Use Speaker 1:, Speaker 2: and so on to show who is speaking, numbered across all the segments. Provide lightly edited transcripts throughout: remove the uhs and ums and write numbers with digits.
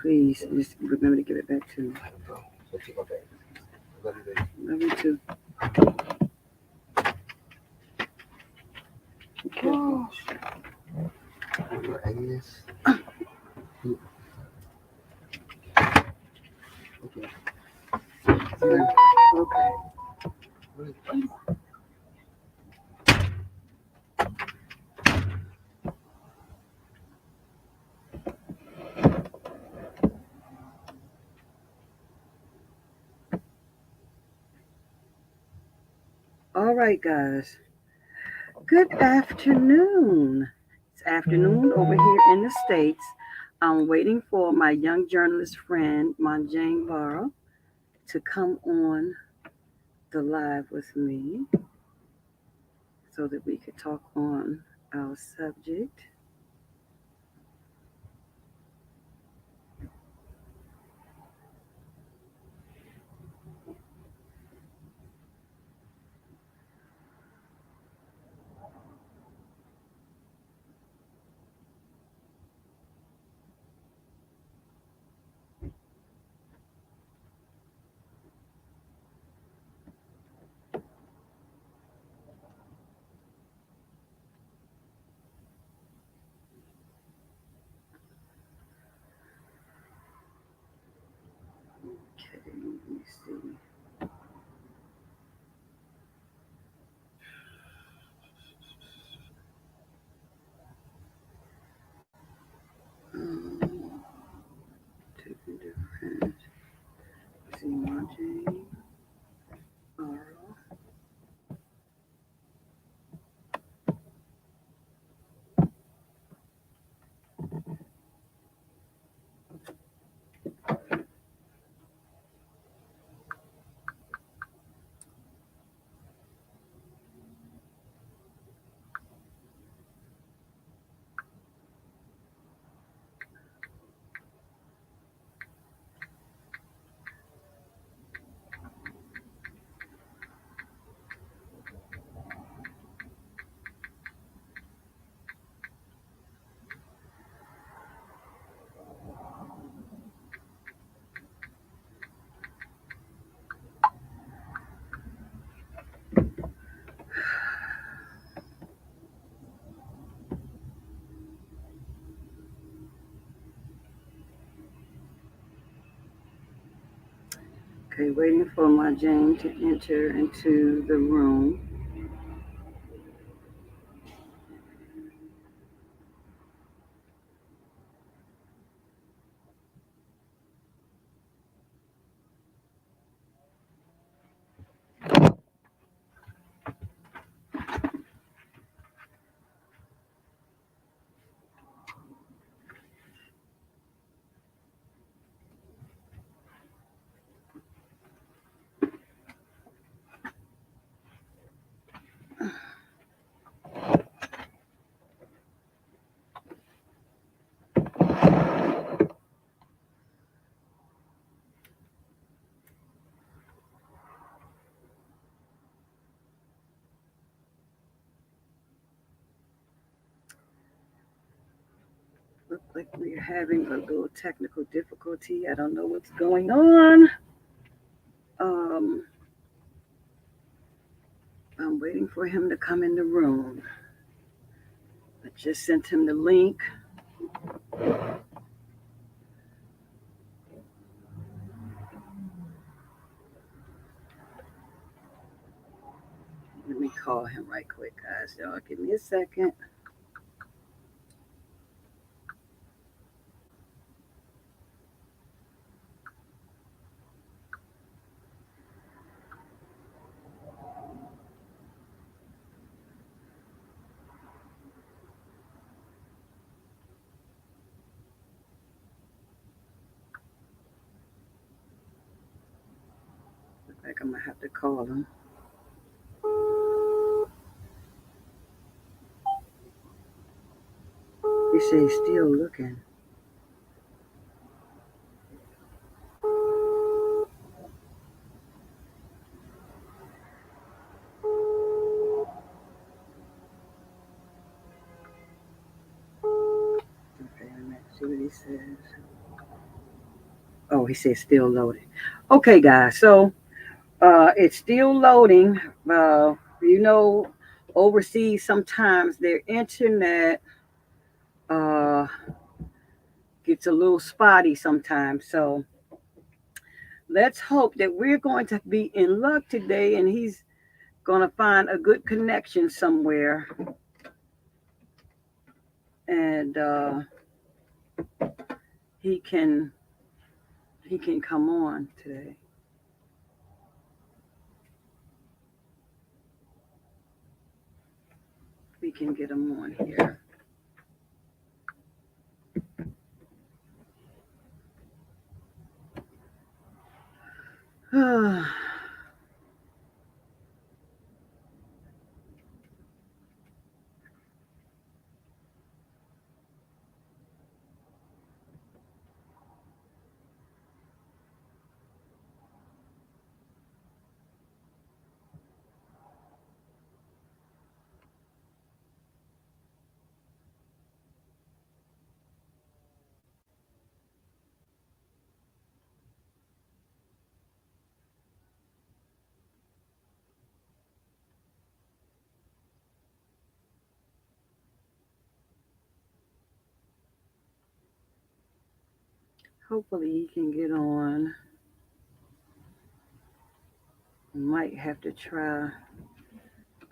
Speaker 1: Please, just remember to give it back to me.
Speaker 2: So keep my back. Love you, baby.
Speaker 1: Love you too. Be careful.
Speaker 2: Your Agnes. Okay.
Speaker 1: Okay. All right, guys. Good afternoon. It's afternoon over here in the States. I'm waiting for my young journalist friend, Manjane Barrow, to come on the live with me so that we could talk on our subject. Okay, let me see. Um, Taking different. See, Manjane Barrow. Okay, waiting for Manjane to enter into the room. Look like we're having a little technical difficulty. I don't know what's going on. Um, I'm waiting for him to come in the room. I just sent him the link. Let me call him right quick, guys. Y'all give me a second. Look like I'm gonna have to call him. He says he's still looking. Okay, let's see what he says. Oh, he said still loading. Okay, guys. So it's still loading. You know, overseas sometimes their internet uh, gets a little spotty sometimes. So let's hope that we're going to be in luck today, and he's going to find a good connection somewhere, and he can he can come on today. We can get him on here. Hopefully he can get on. Might have to try.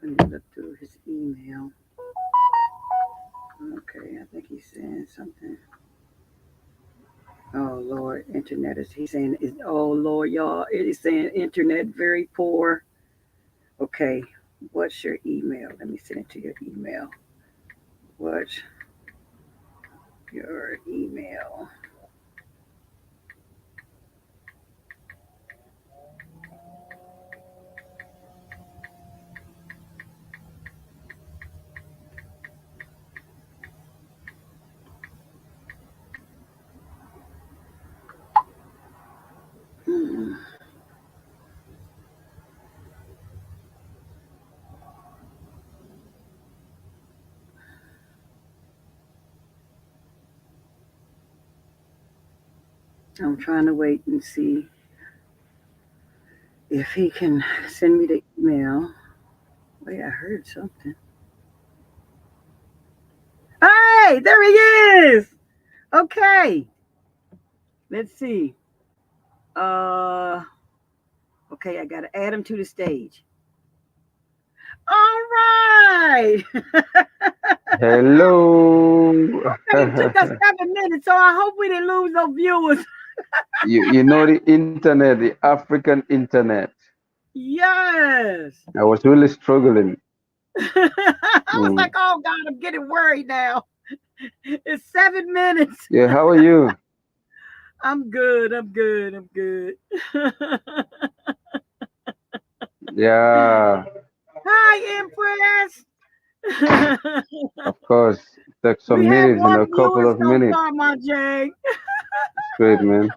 Speaker 1: Let me look through his email. Okay, I think he's saying something. Oh Lord, internet is. He's saying is. Oh Lord, y'all, it is saying internet very poor. Okay, what's your email? Let me send it to your email. What's your email? Hmm. I'm trying to wait and see if he can send me the email. Wait, I heard something. Hey, there he is. Okay, let's see. Uh, okay, I gotta add him to the stage. All right.
Speaker 3: Hello.
Speaker 1: Okay, it took us 7 minutes, so I hope we didn't lose no viewers.
Speaker 3: You know the internet, the African internet.
Speaker 1: Yes.
Speaker 3: I was really struggling.
Speaker 1: I was like,
Speaker 3: Mm.
Speaker 1: oh God, I'm getting worried now. It's 7 minutes.
Speaker 3: Yeah, how are you?
Speaker 1: I'm good. I'm good. I'm good.
Speaker 3: Yeah,
Speaker 1: Hi, Empress.
Speaker 3: of course. Take
Speaker 1: We
Speaker 3: some
Speaker 1: have
Speaker 3: minutes,
Speaker 1: one
Speaker 3: a couple
Speaker 1: viewer
Speaker 3: of
Speaker 1: so
Speaker 3: minutes.
Speaker 1: far, my Jay.
Speaker 3: It's great, man.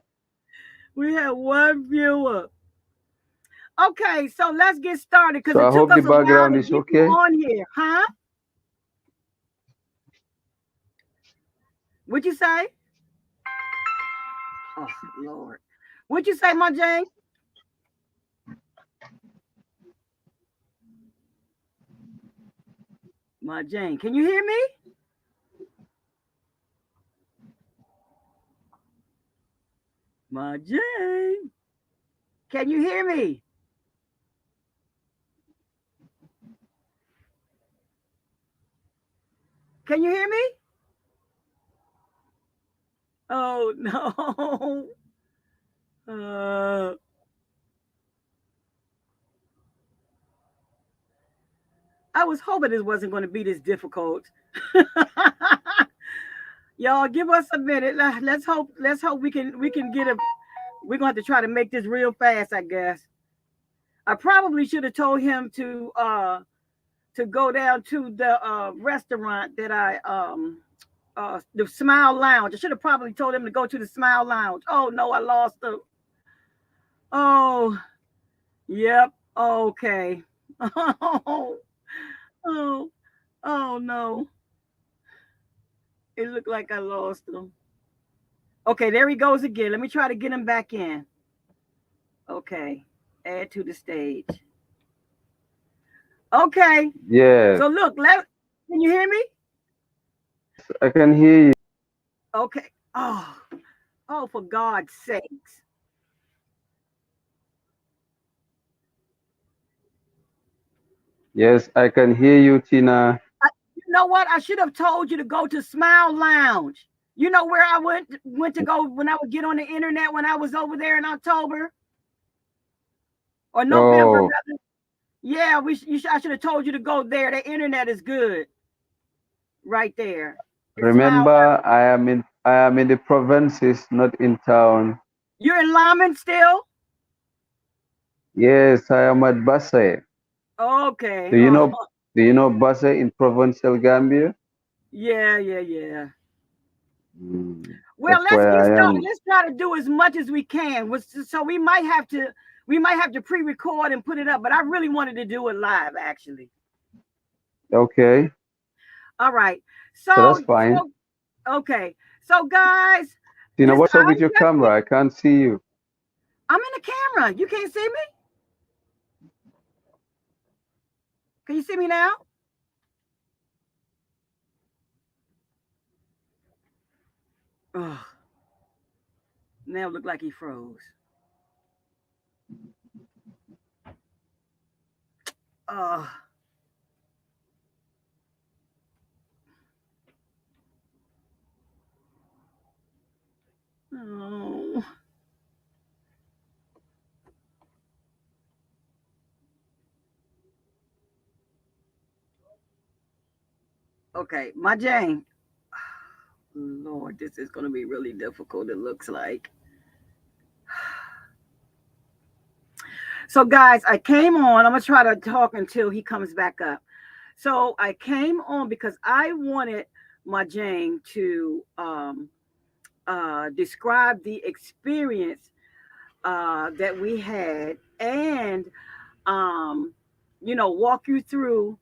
Speaker 1: We have one viewer. Okay, so let's get started because
Speaker 3: So
Speaker 1: it
Speaker 3: I
Speaker 1: took
Speaker 3: hope the
Speaker 1: us a while
Speaker 3: background
Speaker 1: to
Speaker 3: is
Speaker 1: get you
Speaker 3: okay.
Speaker 1: on here, huh? What'd you say? Oh Lord. What'd you say, my Jay? My Jane, can you hear me? My Jane, can you hear me? Can you hear me? Oh no. Uh, I was hoping this wasn't going to be this difficult. Y'all, give us a minute. Let's hope. Let's hope we can get a. We're going to have to try to make this real fast, I guess. I probably should have told him to go down to the restaurant that I the Smile Lounge. I should have probably told him to go to the Smile Lounge. Oh no, I lost the. Oh, yep. Okay. Oh, oh, oh no. It looked like I lost them. Okay, there he goes again. Let me try to get him back in. Okay, add to the stage. Okay,
Speaker 3: Yes,
Speaker 1: so look, can you hear me?
Speaker 3: I can hear you.
Speaker 1: Okay. Oh, for God's sakes.
Speaker 3: Yes, I can hear you, Tina.
Speaker 1: You know what? I should have told you to go to Smile Lounge. You know where I went to go when I would get on the internet when I was over there in October or November,
Speaker 3: Oh,
Speaker 1: rather. Yeah, I should have told you to go there. The internet is good right there. Smile
Speaker 3: remember, I am in the provinces, not in town.
Speaker 1: You're in Lyman still?
Speaker 3: Yes, I am at Basse.
Speaker 1: Okay.
Speaker 3: Do you
Speaker 1: Oh,
Speaker 3: know do you know Basse in provincial Gambia?
Speaker 1: yeah, yeah, yeah. Well,
Speaker 3: That's
Speaker 1: let's
Speaker 3: where
Speaker 1: get
Speaker 3: I
Speaker 1: started.
Speaker 3: am.
Speaker 1: Let's try to do as much as we can. So we might have to pre-record and put it up, but I really wanted to do it live actually.
Speaker 3: Okay,
Speaker 1: All right.
Speaker 3: so that's
Speaker 1: So
Speaker 3: fine.
Speaker 1: so okay. So guys,
Speaker 3: Tina,
Speaker 1: this
Speaker 3: what's
Speaker 1: I
Speaker 3: up with your
Speaker 1: just
Speaker 3: camera? I can't see you.
Speaker 1: I'm in the camera. You can't see me? Can you see me now? Oh, now it look like he froze. Oh, oh. Okay, my Jane. Lord, this is gonna be really difficult, it looks like. So, guys, I came on. I'm gonna try to talk until he comes back up. So, I came on because I wanted my Jane to describe the experience that we had, and um, walk you through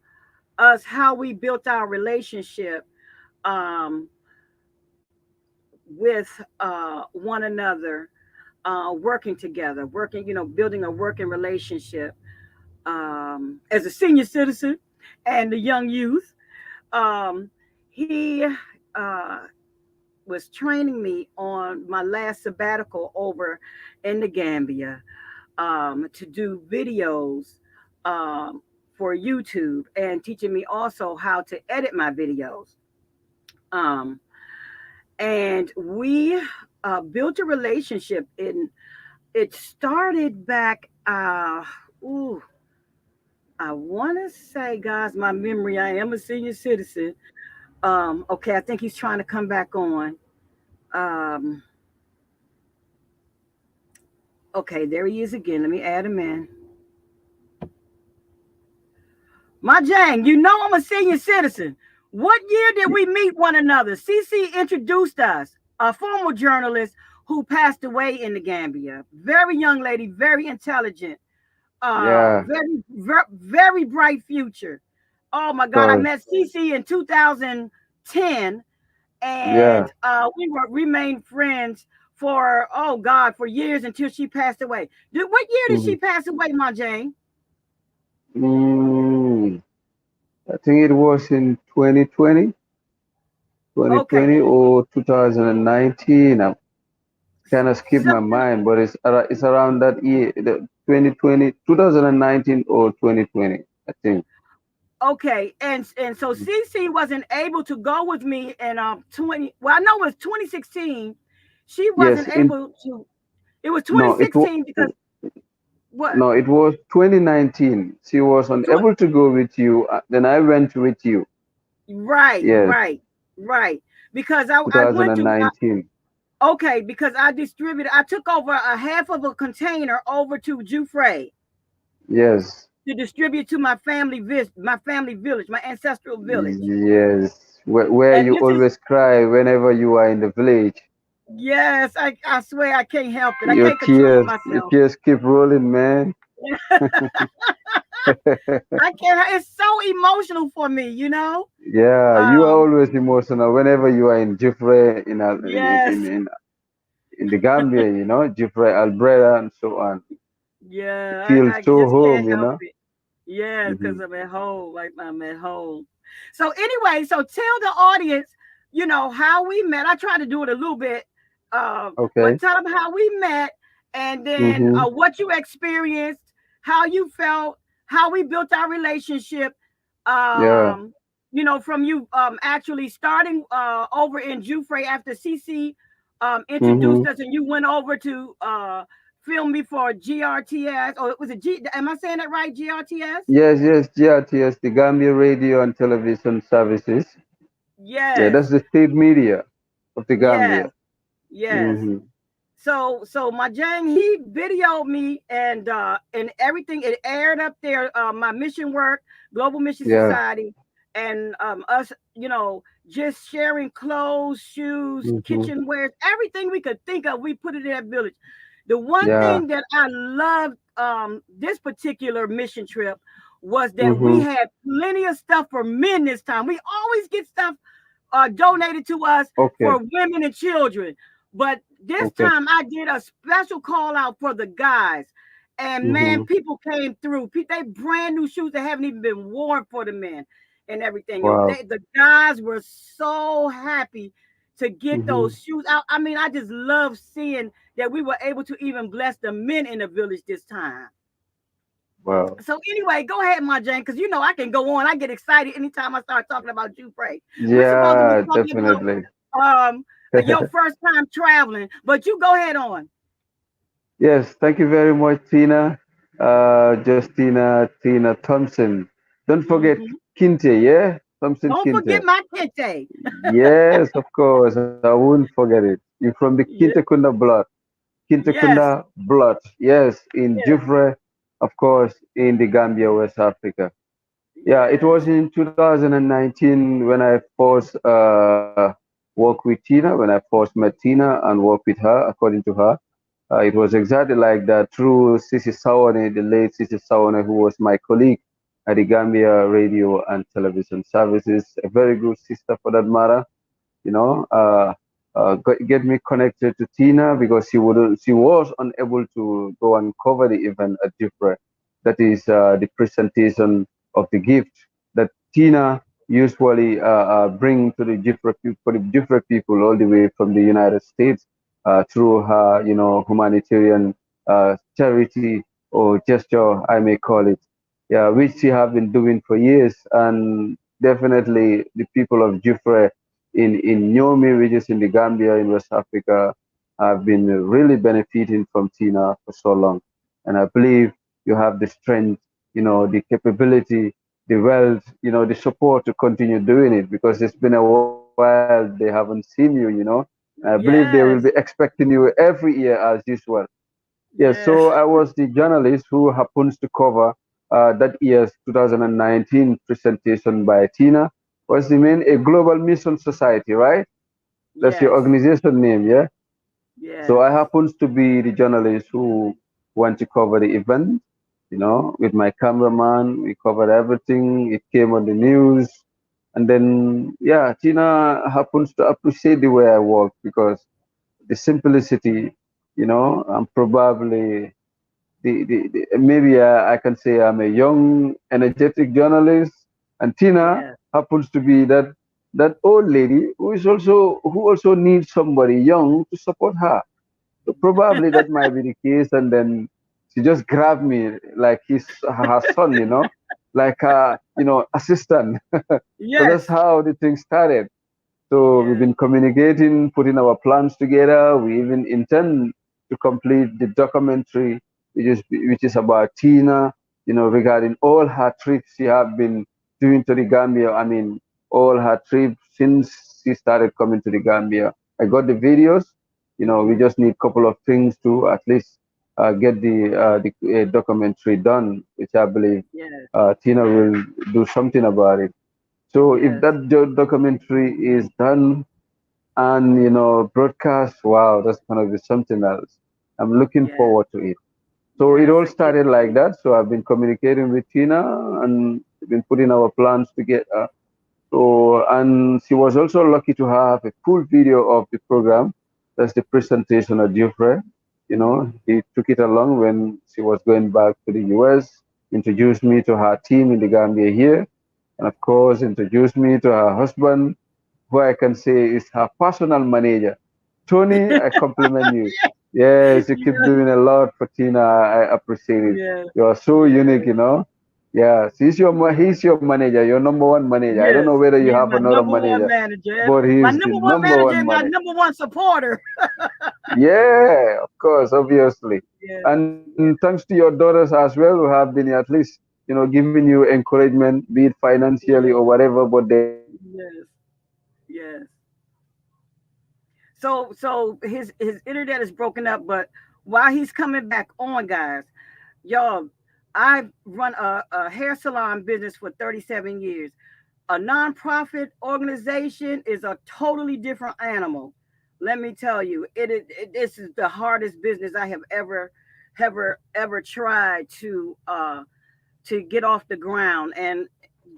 Speaker 1: us how we built our relationship um, with one another, working together, building a working relationship as a senior citizen and the young youth. Um, he uh, was training me on my last sabbatical over in the Gambia to do videos um, for YouTube and teaching me also how to edit my videos. Um, and we built a relationship. And it started back. Ooh, I want to say, guys, my memory. I am a senior citizen. Okay, I think he's trying to come back on. Um, okay, there he is again. Let me add him in. My Jang, you know I'm a senior citizen. What year did we meet one another? CC introduced us, a former journalist who passed away in the Gambia. Very young lady, very intelligent,
Speaker 3: Yeah,
Speaker 1: very bright future. Oh my God, I
Speaker 3: cause
Speaker 1: met CC in 2010,
Speaker 3: yeah.
Speaker 1: and we remained friends for for years until she passed away. What year did she
Speaker 3: Mhm.
Speaker 1: pass away, my Jane?
Speaker 3: Mm, I think it was in 2020,
Speaker 1: Okay,
Speaker 3: 2020 or 2019. I kind of skipped my
Speaker 1: something.
Speaker 3: mind, but it's around that year, the 2020, 2019 or 2020, I think.
Speaker 1: Okay, and so CC wasn't able to go with me in 20. Well, I know it was 2016. She
Speaker 3: Yes,
Speaker 1: wasn't able to. It was
Speaker 3: no, it was
Speaker 1: 2016 because what?
Speaker 3: no, it was 2019. She was
Speaker 1: Tw-
Speaker 3: unable to go with you. Then I went with you.
Speaker 1: right,
Speaker 3: Yes,
Speaker 1: right, right. Because I went to
Speaker 3: 2019.
Speaker 1: okay because I distributed. I took over a half of a container over to Jufre
Speaker 3: Yes,
Speaker 1: to distribute to my family village, my ancestral village.
Speaker 3: yes. Where
Speaker 1: And
Speaker 3: you
Speaker 1: this is
Speaker 3: always cry whenever you are in the village.
Speaker 1: yes, I swear I can't help it. I
Speaker 3: Your
Speaker 1: can't control
Speaker 3: your
Speaker 1: myself.
Speaker 3: tears keep rolling, man.
Speaker 1: I can't. It's so emotional for me, you know.
Speaker 3: Yeah, you are
Speaker 1: Um,
Speaker 3: always emotional whenever you are in Jifre, in
Speaker 1: yes,
Speaker 3: in the Gambia, Jeffrey Albreda and so on. It
Speaker 1: Yeah,
Speaker 3: feels
Speaker 1: I
Speaker 3: so
Speaker 1: just can't
Speaker 3: home.
Speaker 1: help it. Yeah, because
Speaker 3: Hmm.
Speaker 1: I'm at home, like I'm at home. So anyway, so tell the audience, how we met. I try to do it a little bit, but
Speaker 3: Okay.
Speaker 1: tell them how we met, and then
Speaker 3: Hmm.
Speaker 1: what you experienced, how you felt, how we built our relationship.
Speaker 3: Yeah.
Speaker 1: From you actually starting over in Jufre after CC introduced
Speaker 3: Hmm.
Speaker 1: us, and you went over to film before GRTS. Or was it G? Am I saying that right? GRTS?
Speaker 3: Yes, yes, GRTS, the Gambia Radio and Television Services. Yeah,
Speaker 1: Yes,
Speaker 3: that's the state media of the
Speaker 1: yes,
Speaker 3: Gambia.
Speaker 1: yes.
Speaker 3: Hmm.
Speaker 1: So my Jang, he videoed me, and everything. It aired up there. My mission work, Global Mission
Speaker 3: Yeah.
Speaker 1: Society, and us, just sharing clothes, shoes,
Speaker 3: Hmm.
Speaker 1: kitchenware, everything we could think of. We put it in that village. The one
Speaker 3: Yeah.
Speaker 1: thing that I loved this particular mission trip was that we
Speaker 3: Hmm.
Speaker 1: had plenty of stuff for men this time. We always get stuff donated to us
Speaker 3: Okay.
Speaker 1: for women and children. But this
Speaker 3: Okay.
Speaker 1: time I did a special call out for the guys. And man,
Speaker 3: Hmm.
Speaker 1: people came through. They brand new shoes that haven't even been worn for the men and everything else.
Speaker 3: Wow.
Speaker 1: The guys were so happy to get
Speaker 3: Hmm.
Speaker 1: those shoes out. I mean, I just love seeing that we were able to even bless the men in the village this time.
Speaker 3: Wow.
Speaker 1: So anyway, go ahead, my Jane, because I can go on. I get excited anytime I start talking about you, Pray. We're supposed to be
Speaker 3: Yeah,
Speaker 1: talking
Speaker 3: definitely.
Speaker 1: about your first time traveling, but you go ahead on.
Speaker 3: Yes, thank you very much, Tina. Tina Thompson. Don't forget
Speaker 1: Hmm.
Speaker 3: Kinte, yeah? Thompson
Speaker 1: Don't forget
Speaker 3: Kinte.
Speaker 1: my kente.
Speaker 3: Yes, of course. I won't forget it. You're from the
Speaker 1: Yeah.
Speaker 3: Kintekunda blood.
Speaker 1: Yes.
Speaker 3: Kintekunda blood. Yes, in
Speaker 1: Yes.
Speaker 3: Jufre, of course, in the Gambia, West Africa. Yeah, it
Speaker 1: Yes.
Speaker 3: was in 2019 when I first worked with Tina, when I first met Tina and worked with her, according to her. It was exactly like that through Sisi Sawane, the late Sisi Sawane, who was my colleague at the Gambia Radio and Television Services, a very good sister for that matter. You know, get me connected to Tina because she was unable to go and cover the event at Jufre. That is the presentation of the gift that Tina usually bring to the for the Jufre people all the way from the United States through her, humanitarian charity or gesture, I may call it. Yeah, which she have been doing for years, and definitely the people of Jufre in Nyomi, which is in the Gambia in West Africa, have been really benefiting from Tina for so long. And I believe you have the strength, the capability, the wealth, the support to continue doing it because it's been a while they haven't seen you. I believe they will be
Speaker 1: Yes.
Speaker 3: expecting you every year as usual. Yes, so
Speaker 1: Yes.
Speaker 3: I was the journalist who happens to cover that year's 2019 presentation by Tina. Was the main a Global Mission Society, right? That's your
Speaker 1: Yes.
Speaker 3: organization name, yeah? So
Speaker 1: Yes.
Speaker 3: I happens to be the journalist who went to cover the event, with my cameraman. We covered everything. It came on the news. And then, yeah, Tina happens to appreciate the way I work because the simplicity, I'm probably maybe I can say I'm a young, energetic journalist, and Tina
Speaker 1: Yes.
Speaker 3: happens to be that old lady who also needs somebody young to support her. So probably that might be the case, and then she just grabbed me like he's her son, like assistant. So that's
Speaker 1: Yes.
Speaker 3: how the thing started. So we've
Speaker 1: Yes.
Speaker 3: been communicating, putting our plans together. We even intend to complete the documentary, which is about Tina, regarding all her trips she have been doing to the Gambia. I mean, all her trips since she started coming to the Gambia. I got the videos. We just need a couple of things to at least get the documentary done, which I believe
Speaker 1: Yes.
Speaker 3: Tina will do something about it. So if
Speaker 1: Yes.
Speaker 3: that documentary is done and broadcast, wow, that's gonna be something else. I'm looking
Speaker 1: Yes.
Speaker 3: forward to it. So it
Speaker 1: Yes.
Speaker 3: all
Speaker 1: I can't
Speaker 3: started like
Speaker 1: wait.
Speaker 3: that. So I've been communicating with Tina and been putting our plans together. So and she was also lucky to have a full video of the program. That's the presentation of Jeffrey. You know, he took it along when she was going back to the US, introduced me to her team in the Gambia here, and of course, introduced me to her husband, who I can say is her personal manager. Tony, I compliment you. Yes, you keep
Speaker 1: Yeah,
Speaker 3: doing a lot for Tina. I appreciate it.
Speaker 1: yeah,
Speaker 3: You are so
Speaker 1: yeah.
Speaker 3: unique, you know. Yeah, he's your manager, your number one manager. I don't know
Speaker 1: Yes,
Speaker 3: whether you
Speaker 1: he's
Speaker 3: have
Speaker 1: my
Speaker 3: another
Speaker 1: number one
Speaker 3: manager,
Speaker 1: manager.
Speaker 3: but
Speaker 1: My
Speaker 3: he's the
Speaker 1: number one
Speaker 3: number
Speaker 1: manager
Speaker 3: one
Speaker 1: and my
Speaker 3: manager.
Speaker 1: number one supporter.
Speaker 3: Yeah, of course, obviously.
Speaker 1: Yes,
Speaker 3: And
Speaker 1: yes,
Speaker 3: thanks to your daughters as well, who have been at least, giving you encouragement, be it financially or
Speaker 1: yes,
Speaker 3: whatever, but they have been there for
Speaker 1: yes,
Speaker 3: you.
Speaker 1: yes. So his internet is broken up, but while he's coming back on, guys, y'all, I've run a hair salon business for 37 years. A nonprofit organization is a totally different animal. Let me tell you, this is the hardest business I have ever tried to get off the ground. And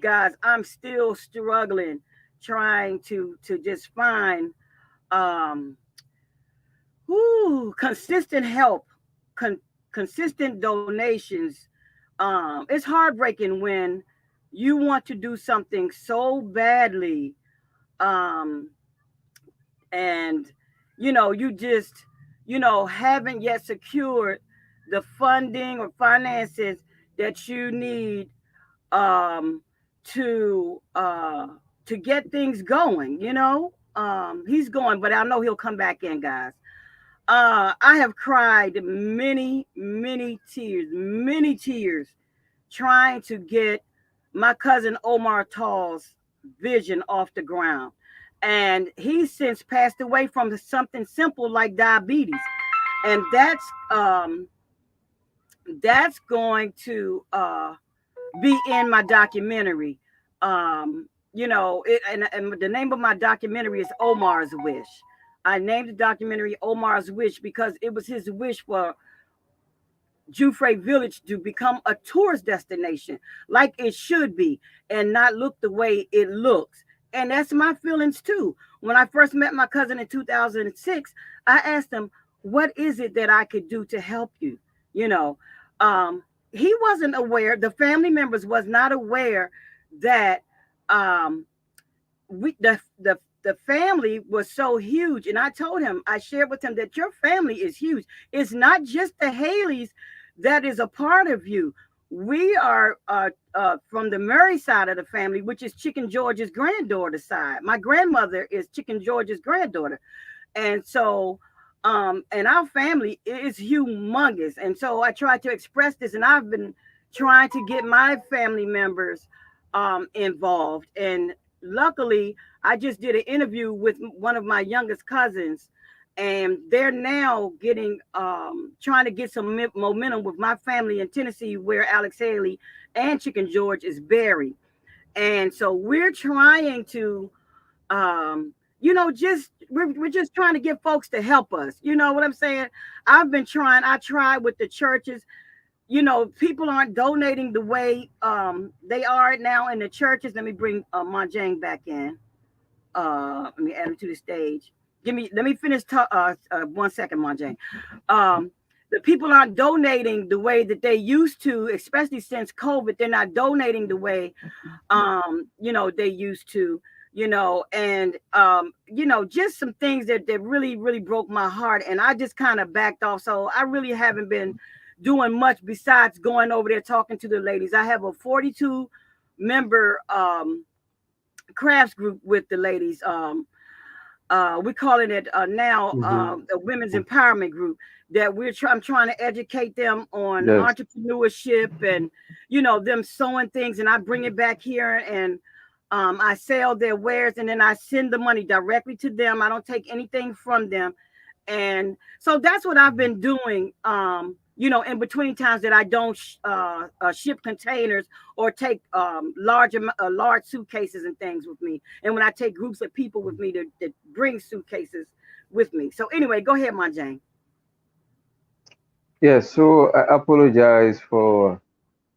Speaker 1: guys, I'm still struggling trying to just find um consistent help, con- consistent donations. It's heartbreaking when you want to do something so badly, um, and you just haven't yet secured the funding or finances that you need um, to uh, to get things going. He's going, but I know he'll come back in, guys. I have cried many tears, trying to get my cousin Omar Tall's vision off the ground. And he's since passed away from something simple like diabetes. And that's going to be in my documentary. And the name of my documentary is Omar's Wish. I named the documentary Omar's Wish because it was his wish for Jufre Village to become a tourist destination like it should be and not look the way it looks. And that's my feelings too. When I first met my cousin in 2006, I asked him, "What is it that I could do to help you?" You know, um, he wasn't aware, the family members was not aware that um, the family was so huge. And I told him, I shared with him that your family is huge. It's not just the Haleys that is a part of you. We are from the Murray side of the family, which is Chicken George's granddaughter side. My grandmother is Chicken George's granddaughter. And so and our family is humongous. And so I tried to express this, and I've been trying to get my family members involved. And luckily, I just did an interview with one of my youngest cousins, and they're now getting trying to get some momentum with my family in Tennessee, where Alex Haley and Chicken George is buried. And so we're trying to just we're just trying to get folks to help us. You know what I'm saying? I tried with the churches. People aren't donating the way they are now in the churches. Let me bring Monjang back in. Let me add him to the stage. Let me finish 1 second, Monjang. Um, the people aren't donating the way that they used to, especially since COVID. They're not donating the way they used to, and just some things that really broke my heart. And I just kind of backed off. So I really haven't been doing much besides going over there talking to the ladies. I have a 42 member crafts group with the ladies. We're calling it now
Speaker 3: Hmm.
Speaker 1: the Women's Empowerment Group. That I'm trying to educate them on
Speaker 3: Yes.
Speaker 1: entrepreneurship and them sewing things, and I bring it back here and I sell their wares, and then I send the money directly to them. I don't take anything from them. And so that's what I've been doing. In between times that I don't ship containers or take large suitcases and things with me, and when I take groups of people with me to bring suitcases with me. So anyway, go ahead, Jane.
Speaker 3: Yes, so I apologize for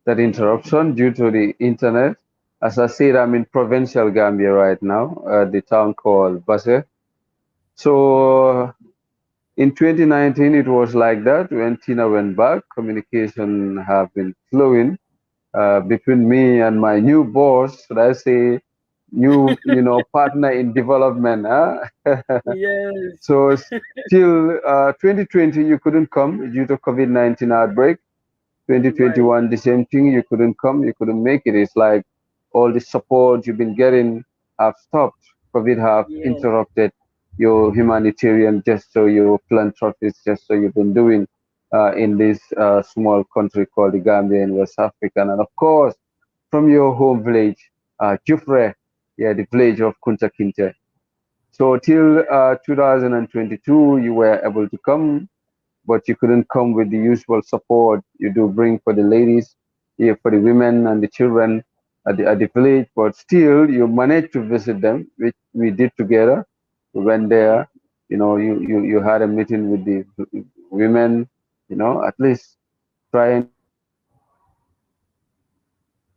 Speaker 3: that interruption due to the internet. As I said, I'm in provincial Gambia right now, the town called Basse. So In 2019, it was like that when Tina went back. Communication have been flowing between me and my new boss. Should I say, new partner in development? Huh?
Speaker 1: Yes.
Speaker 3: So till 2020, you couldn't come due to COVID-19 outbreak.
Speaker 1: Right.
Speaker 3: 2021, the same thing. You couldn't come. You couldn't make it. It's like all the support you've been getting have stopped. COVID have
Speaker 1: Yes.
Speaker 3: interrupted your humanitarian gesture, your philanthropist gesture you've been doing in this small country called the Gambia in West Africa. And of course, from your home village, Jufre, yeah, the village of Kunta Kinte. So till
Speaker 1: Yeah.
Speaker 3: 2022, you were able to come, but you couldn't come with the usual support you do bring for the ladies, yeah, for the women and the children at the village. But still, you managed to visit them, which we did together. We went there. You had a meeting with the women. At least trying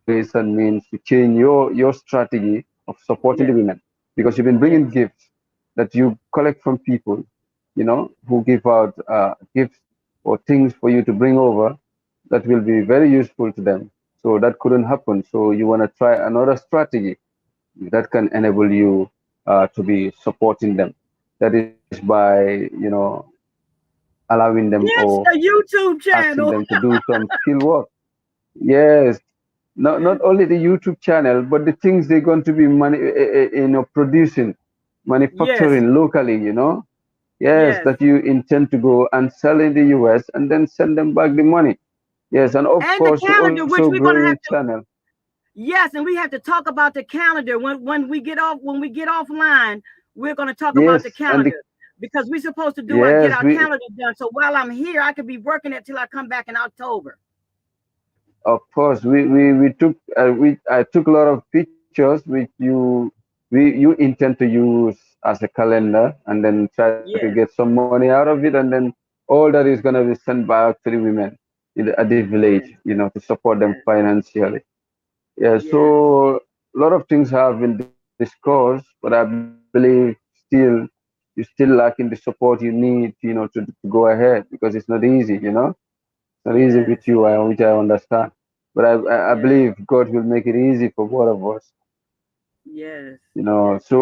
Speaker 3: ways and means to change your strategy of supporting the
Speaker 1: Yes.
Speaker 3: women because you've been bringing
Speaker 1: Yes.
Speaker 3: gifts that you collect from people, who give out gifts or things for you to bring over that will be very useful to them. So that couldn't happen. So you want to try another strategy that can enable you to be supporting them. That is by, allowing them
Speaker 1: Yes,
Speaker 3: or
Speaker 1: a YouTube
Speaker 3: asking
Speaker 1: channel.
Speaker 3: them to do some skill work. Yes, not only the YouTube channel, but the things they're going to be producing,
Speaker 1: Yes.
Speaker 3: manufacturing locally. Yes,
Speaker 1: Yes.
Speaker 3: that you intend to go and sell in the US and then send them back the money. Yes, and of
Speaker 1: And the
Speaker 3: course, you
Speaker 1: calendar,
Speaker 3: also
Speaker 1: which we're gonna
Speaker 3: growing
Speaker 1: have
Speaker 3: a
Speaker 1: to.
Speaker 3: channel.
Speaker 1: Yes, and we have to talk about the calendar when we get offline. We're gonna talk about the
Speaker 3: Yes, and
Speaker 1: calendar because we're supposed to get
Speaker 3: yes,
Speaker 1: our
Speaker 3: we
Speaker 1: calendar done. So while I'm here, I could be working it till I come back in October.
Speaker 3: of course we took I took a lot of pictures which you intend to use as a calendar and then try to get
Speaker 1: Yes.
Speaker 3: some money out of it, and then all that is going to be sent back to the women at the village,
Speaker 1: Yes.
Speaker 3: to support them
Speaker 1: Yes.
Speaker 3: financially. Yeah,
Speaker 1: Yes.
Speaker 3: so a lot of things have been discussed, but I believe still you're still lacking the support you need, to go ahead because it's not easy. It's not easy with
Speaker 1: Yes.
Speaker 3: you, which I understand. But I
Speaker 1: Yes.
Speaker 3: believe God will make it easy for both of us.
Speaker 1: Yes. Yes.
Speaker 3: So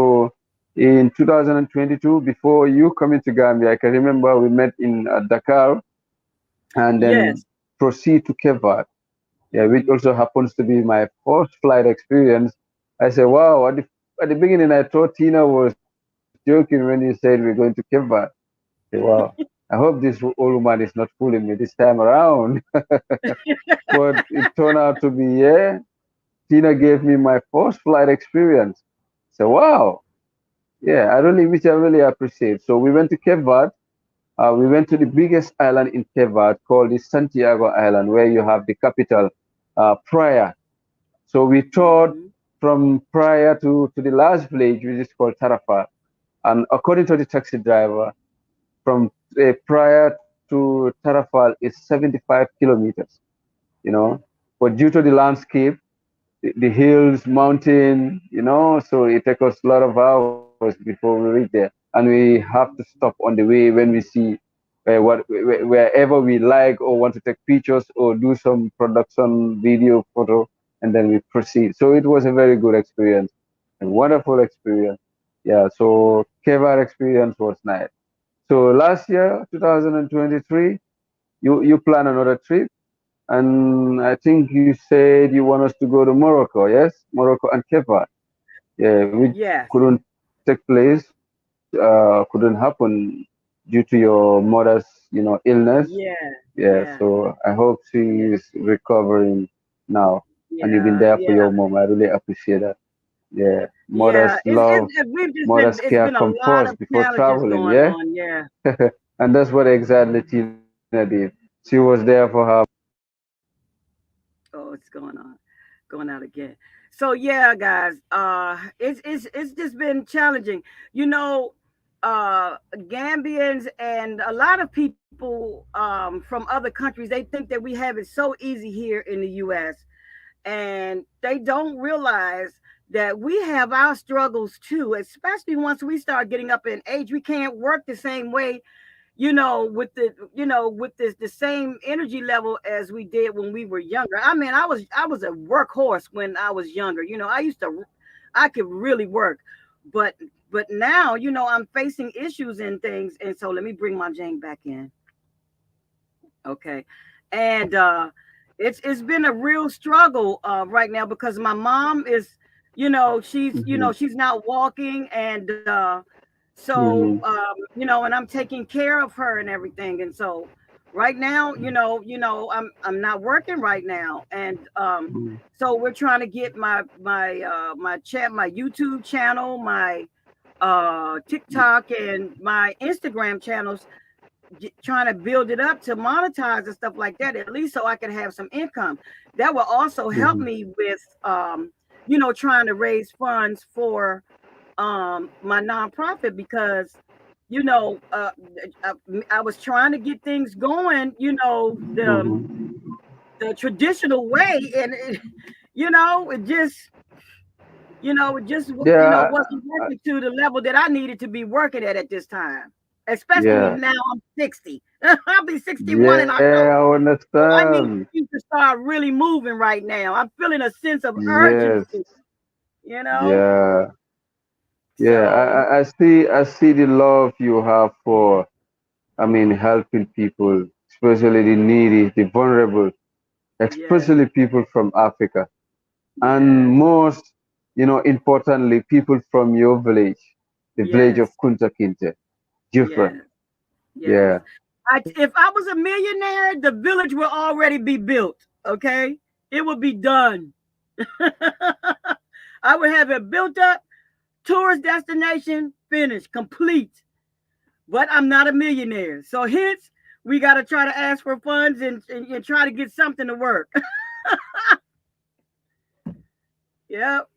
Speaker 3: in 2022, before you coming to Gambia, I can remember we met in Dakar and then
Speaker 1: Yes.
Speaker 3: proceed to Cape Verde, yeah, which
Speaker 1: Mhm.
Speaker 3: also happens to be my first flight experience. I said, wow, at the beginning, I thought Tina was joking when you said we're going to Cape Verde. I said, wow, I hope this old woman is not fooling me this time around. But it turned out to be, yeah, Tina gave me my first flight experience. So, wow, yeah, which I really appreciate. So we went to Cape Verde. We went to the biggest island in Cape Verde called the Santiago Island, where you have the capital, Praia. So we toured
Speaker 1: Mhm.
Speaker 3: from Praia to the last village, which is called Tarafal. And according to the taxi driver, from Praia to Tarafal is 75 kilometers, you know. But due to the landscape, the hills, mountain, so it takes us a lot of hours before we reach there. And we have to stop on the way when we see wherever we like or want to take pictures or do some production video photo, and then we proceed. So it was a very good experience, a wonderful experience. Yeah, so Kevar experience was nice. So last year, 2023, you plan another trip, and I think you said you want us to go to Morocco, yes? Morocco and Cape Verde. Yeah, which
Speaker 1: Yes.
Speaker 3: couldn't take place, couldn't happen due to your mother's, illness.
Speaker 1: Yeah.
Speaker 3: Yeah,
Speaker 1: Yeah.
Speaker 3: so I hope she
Speaker 1: Yeah.
Speaker 3: is recovering now, and you've been
Speaker 1: Yeah.
Speaker 3: there for
Speaker 1: Yeah.
Speaker 3: your mom. I really appreciate that. Yeah,
Speaker 1: Yeah.
Speaker 3: mother's love,
Speaker 1: We've just been.
Speaker 3: mother's
Speaker 1: It's
Speaker 3: care
Speaker 1: been a
Speaker 3: come
Speaker 1: lot
Speaker 3: first
Speaker 1: of
Speaker 3: before
Speaker 1: challenges
Speaker 3: traveling.
Speaker 1: going
Speaker 3: Yeah,
Speaker 1: on. Yeah.
Speaker 3: and that's what exactly Tina did. She was there for her.
Speaker 1: Oh, it's going out again. So yeah, guys, it's just been challenging. You know, Gambians and a lot of people from other countries, they think that we have it so easy here in the U.S. and they don't realize that we have our struggles too, especially once we start getting up in age. We can't work the same way with this the same energy level as we did when we were younger. I mean, I was a workhorse when I was younger. I could really work, but now, I'm facing issues and things, and so let me bring my Jane back in. Okay. And it's been a real struggle right now because my mom is,
Speaker 3: Mhm.
Speaker 1: she's not walking, and so
Speaker 3: Mhm.
Speaker 1: and I'm taking care of her and everything. And so right now, I'm not working right now, and
Speaker 3: Mhm.
Speaker 1: so we're trying to get my YouTube channel, my TikTok, and my Instagram channels, trying to build it up to monetize and stuff like that, at least so I can have some income. That will also help
Speaker 3: Mhm.
Speaker 1: me with trying to raise funds for my nonprofit, because you know uh, I, I was trying to get things going,
Speaker 3: Mhm.
Speaker 1: the traditional way, and it just
Speaker 3: Yeah.
Speaker 1: wasn't working to the level that I needed to be working at this time. Especially
Speaker 3: Yeah.
Speaker 1: now I'm 60. I'll be 61 in
Speaker 3: Yeah. I
Speaker 1: October. So I need
Speaker 3: understand.
Speaker 1: things to start really moving right now. I'm feeling a sense of
Speaker 3: Yes.
Speaker 1: urgency, you know?
Speaker 3: Yeah. Yeah.
Speaker 1: So,
Speaker 3: I see. I see the love you have for. I mean, helping people, especially the needy, the vulnerable,
Speaker 1: yes,
Speaker 3: especially people from Africa, and
Speaker 1: yes,
Speaker 3: importantly, people from your village, the village of
Speaker 1: yes,
Speaker 3: Kunta Kinte, Jifra.
Speaker 1: yes, yes.
Speaker 3: Yeah.
Speaker 1: If I was a millionaire, the village will already be built, okay? It would be done. I would have it built up, tourist destination, finished, complete. But I'm not a millionaire. So hence, we got to try to ask for funds, and try to get something to work. Yep.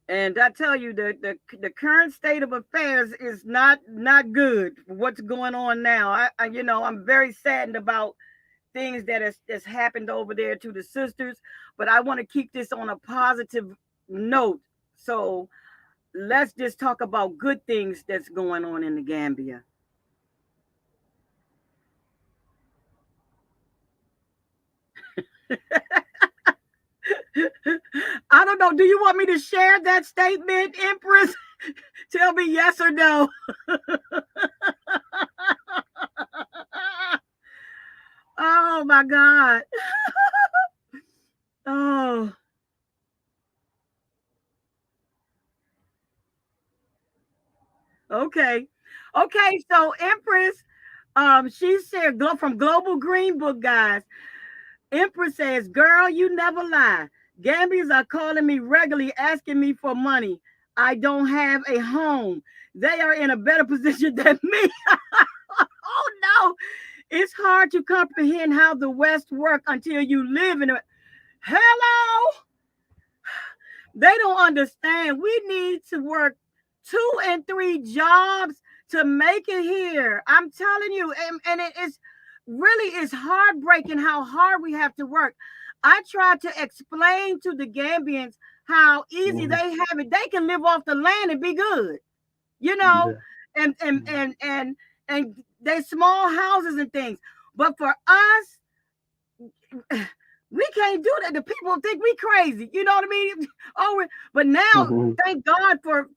Speaker 1: And I tell you, the current state of affairs is not good for what's going on now. I'm very saddened about things that's happened over there to the sisters, but I want to keep this on a positive note. So let's just talk about good things that's going on in the Gambia. I don't know. Do you want me to share that statement, Empress? Tell me yes or no. Oh my God. Oh, okay. Okay, so Empress, she said, from Global Green Book, guys. Empress says, "Girl, you never lie. Gambians are calling me regularly asking me for money. I don't have a home. They are in a better position than me." Oh no. It's hard to comprehend how the West work until you live in it. Hello? They don't understand. We need to work 2 and 3 jobs to make it here. I'm telling you, and it is really is heartbreaking how hard we have to work. I try to explain to the Gambians how easy
Speaker 3: Mhm.
Speaker 1: they have it. They can live off the land and be good, you know,
Speaker 3: Yeah.
Speaker 1: and and and and and they small houses and things. But for us, we can't do that. The people think we crazy. You know what I mean? Oh, but now,
Speaker 3: Mhm.
Speaker 1: thank God for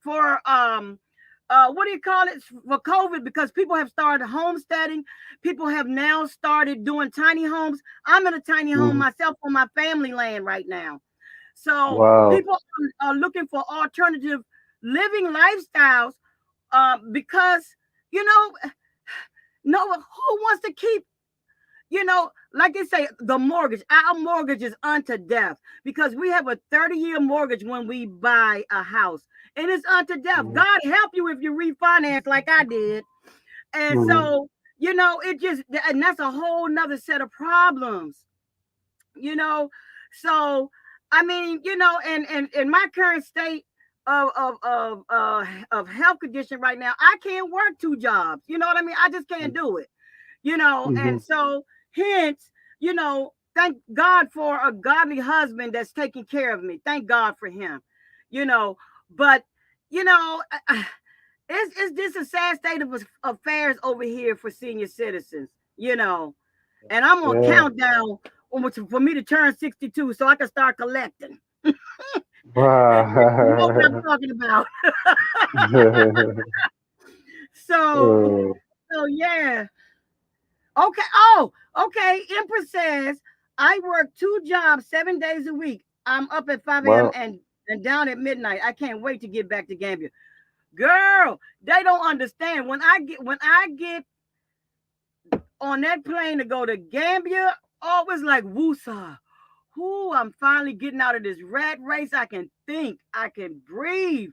Speaker 1: what do you call it, for COVID, because people have started homesteading. People have now started doing tiny homes. I'm in a tiny home
Speaker 3: Mhm.
Speaker 1: myself on my family land right now. So
Speaker 3: Wow.
Speaker 1: people are looking for alternative living lifestyles, because you know no who wants to keep, like they say, the mortgage. Our mortgage is unto death, because we have a 30-year mortgage when we buy a house, and it's unto death.
Speaker 3: Mhm.
Speaker 1: God help you if you refinance like I did. And
Speaker 3: Mhm.
Speaker 1: so, and that's a whole nother set of problems, you know. So, I mean, and in my current state of health condition right now, I can't work 2 jobs. You know what I mean? I just can't do it, and
Speaker 3: Mhm.
Speaker 1: so hence, thank God for a godly husband that's taking care of me. Thank God for him, you know. But you know, it's just a sad state of affairs over here for senior citizens, you know. And I'm on
Speaker 3: Yeah.
Speaker 1: countdown for me to turn 62 so I can start collecting. You know what I'm
Speaker 3: Wow.
Speaker 1: talking about. So,
Speaker 3: Oh,
Speaker 1: so yeah. Okay. Oh, okay. Empress says I work two jobs 7 days a week. I'm up at 5 a.m.
Speaker 3: wow.
Speaker 1: and down at midnight. I can't wait to get back to Gambia. Girl, they don't understand. When I get on that plane to go to Gambia, oh, it was like woosah. Whoo, I'm finally getting out of this rat race. I can think. I can breathe.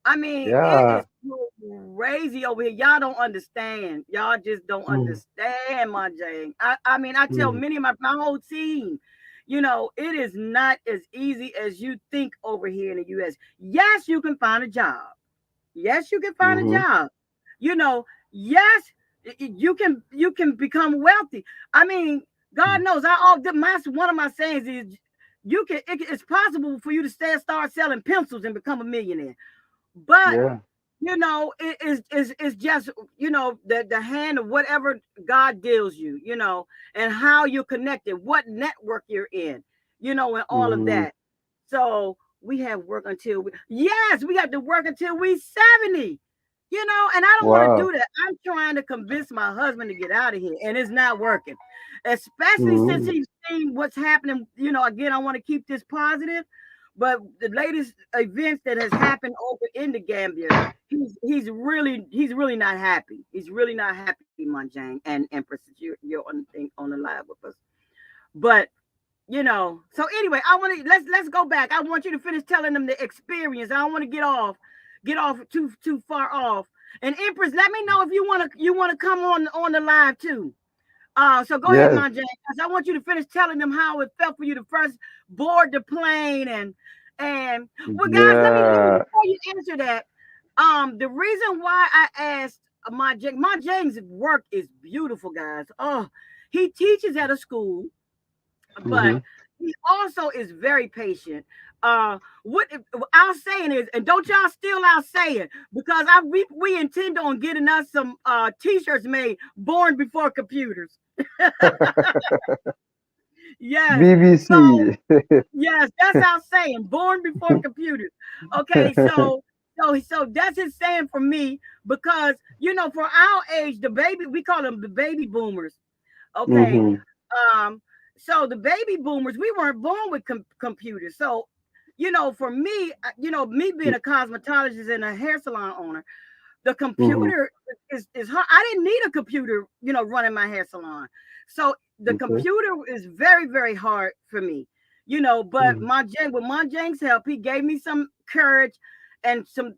Speaker 1: I mean, it is
Speaker 3: Yeah.
Speaker 1: crazy over here. Y'all don't understand. Y'all just don't
Speaker 3: Mm,
Speaker 1: understand, my Jane. I mean, I tell
Speaker 3: mm,
Speaker 1: many of my whole team, it is not as easy as you think over here in the US. Yes, you can find a job. Yes, you can find a
Speaker 3: mm-hmm.
Speaker 1: job. You know, yes, you can become wealthy. I mean, God knows. My one of my sayings is it's possible for you to start selling pencils and become a millionaire. But
Speaker 3: Yeah.
Speaker 1: it's just the hand of whatever God deals you, and how you're connected, what network you're in, and all of
Speaker 3: Mm-hmm.
Speaker 1: that. So we have work until yes, we got to work until we 70. And I don't want to do
Speaker 3: Wow.
Speaker 1: that. I'm trying to convince my husband to get out of here, and it's not working. Especially since
Speaker 3: Mm-hmm.
Speaker 1: he's seen what's happening. Again, I want to keep this positive, but the latest events that has happened over in the Gambia, he's really not happy. He's really not happy, Manjang and Empress. You're on the live with us. But so anyway, I want to let's go back. I want you to finish telling them the experience. I don't want to get off too far off. And Empress, let me know if you want to come on the live too. So go ahead,
Speaker 3: Yes.
Speaker 1: Mon Jane, 'cause I want you to finish telling them how it felt for you to first board the plane and well, guys, let me
Speaker 3: Yeah.
Speaker 1: before you answer that. The reason why I asked Mon Jane's work is beautiful, guys. Oh, he teaches at a school, but
Speaker 3: Mm-hmm.
Speaker 1: he also is very patient. What our saying is, and don't y'all steal our saying, because we intend on getting us some t-shirts made, born before computers. Yes.
Speaker 3: BBC.
Speaker 1: So yes, that's our saying, born before computers. Okay, so that's his saying for me, because for our age, the baby, we call them the baby boomers. Okay.
Speaker 3: Mm-hmm.
Speaker 1: Um, so the baby boomers, we weren't born with computers. So, for me, me being a cosmetologist and a hair salon owner, the
Speaker 3: Mm-hmm.
Speaker 1: computer is hard. I didn't need a computer, running my hair salon. So the
Speaker 3: Okay.
Speaker 1: computer is very, very hard for me, but
Speaker 3: Mm-hmm.
Speaker 1: with Monjang's help, he gave me some courage and some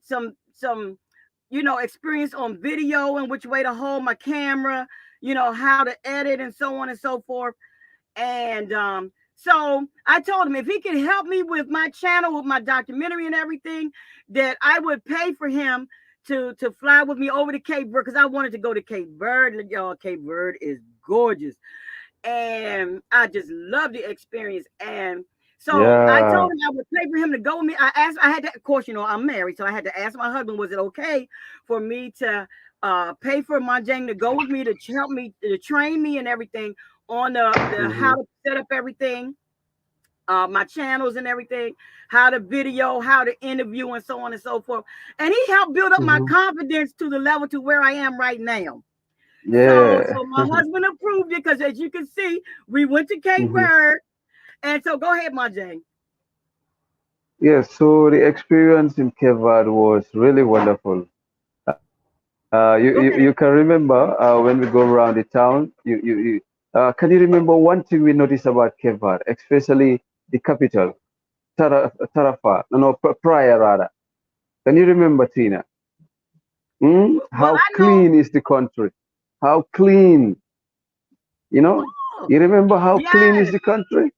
Speaker 1: experience on video and which way to hold my camera, how to edit and so on and so forth. And so I told him if he could help me with my channel, with my documentary and everything, that I would pay for him to fly with me over to Cape Verde, because I wanted to go to Cape Verde. Y'all, Cape Verde is gorgeous, and I just love the experience. And so I told
Speaker 3: Yeah.
Speaker 1: him I would pay for him to go with me. I had to, of course, I'm married, so I had to ask my husband, was it okay for me to pay for my Jane to go with me to help me to train me and everything on the how
Speaker 3: Mm-hmm.
Speaker 1: to set up everything, my channels and everything, how to video, how to interview, and so on and so forth. And he helped build up my
Speaker 3: Mm-hmm.
Speaker 1: confidence to the level to where I am right now. So,
Speaker 3: Yeah.
Speaker 1: so my husband approved it, because as you can see, we went to Cape
Speaker 3: Mm-hmm.
Speaker 1: Verde. And so go ahead, my Jane.
Speaker 3: Yes. So the experience in Cape Verde was really wonderful. You
Speaker 1: Go
Speaker 3: can
Speaker 1: ahead.
Speaker 3: remember when we go around the town. Can you remember one thing we noticed about Cape Verde, especially the capital, Tarafa, no, Praia rather. Can you remember, Tina?
Speaker 1: Well,
Speaker 3: How
Speaker 1: I know.
Speaker 3: clean is the country? How clean, you know?
Speaker 1: Oh,
Speaker 3: You remember how clean is
Speaker 1: yes,
Speaker 3: the country?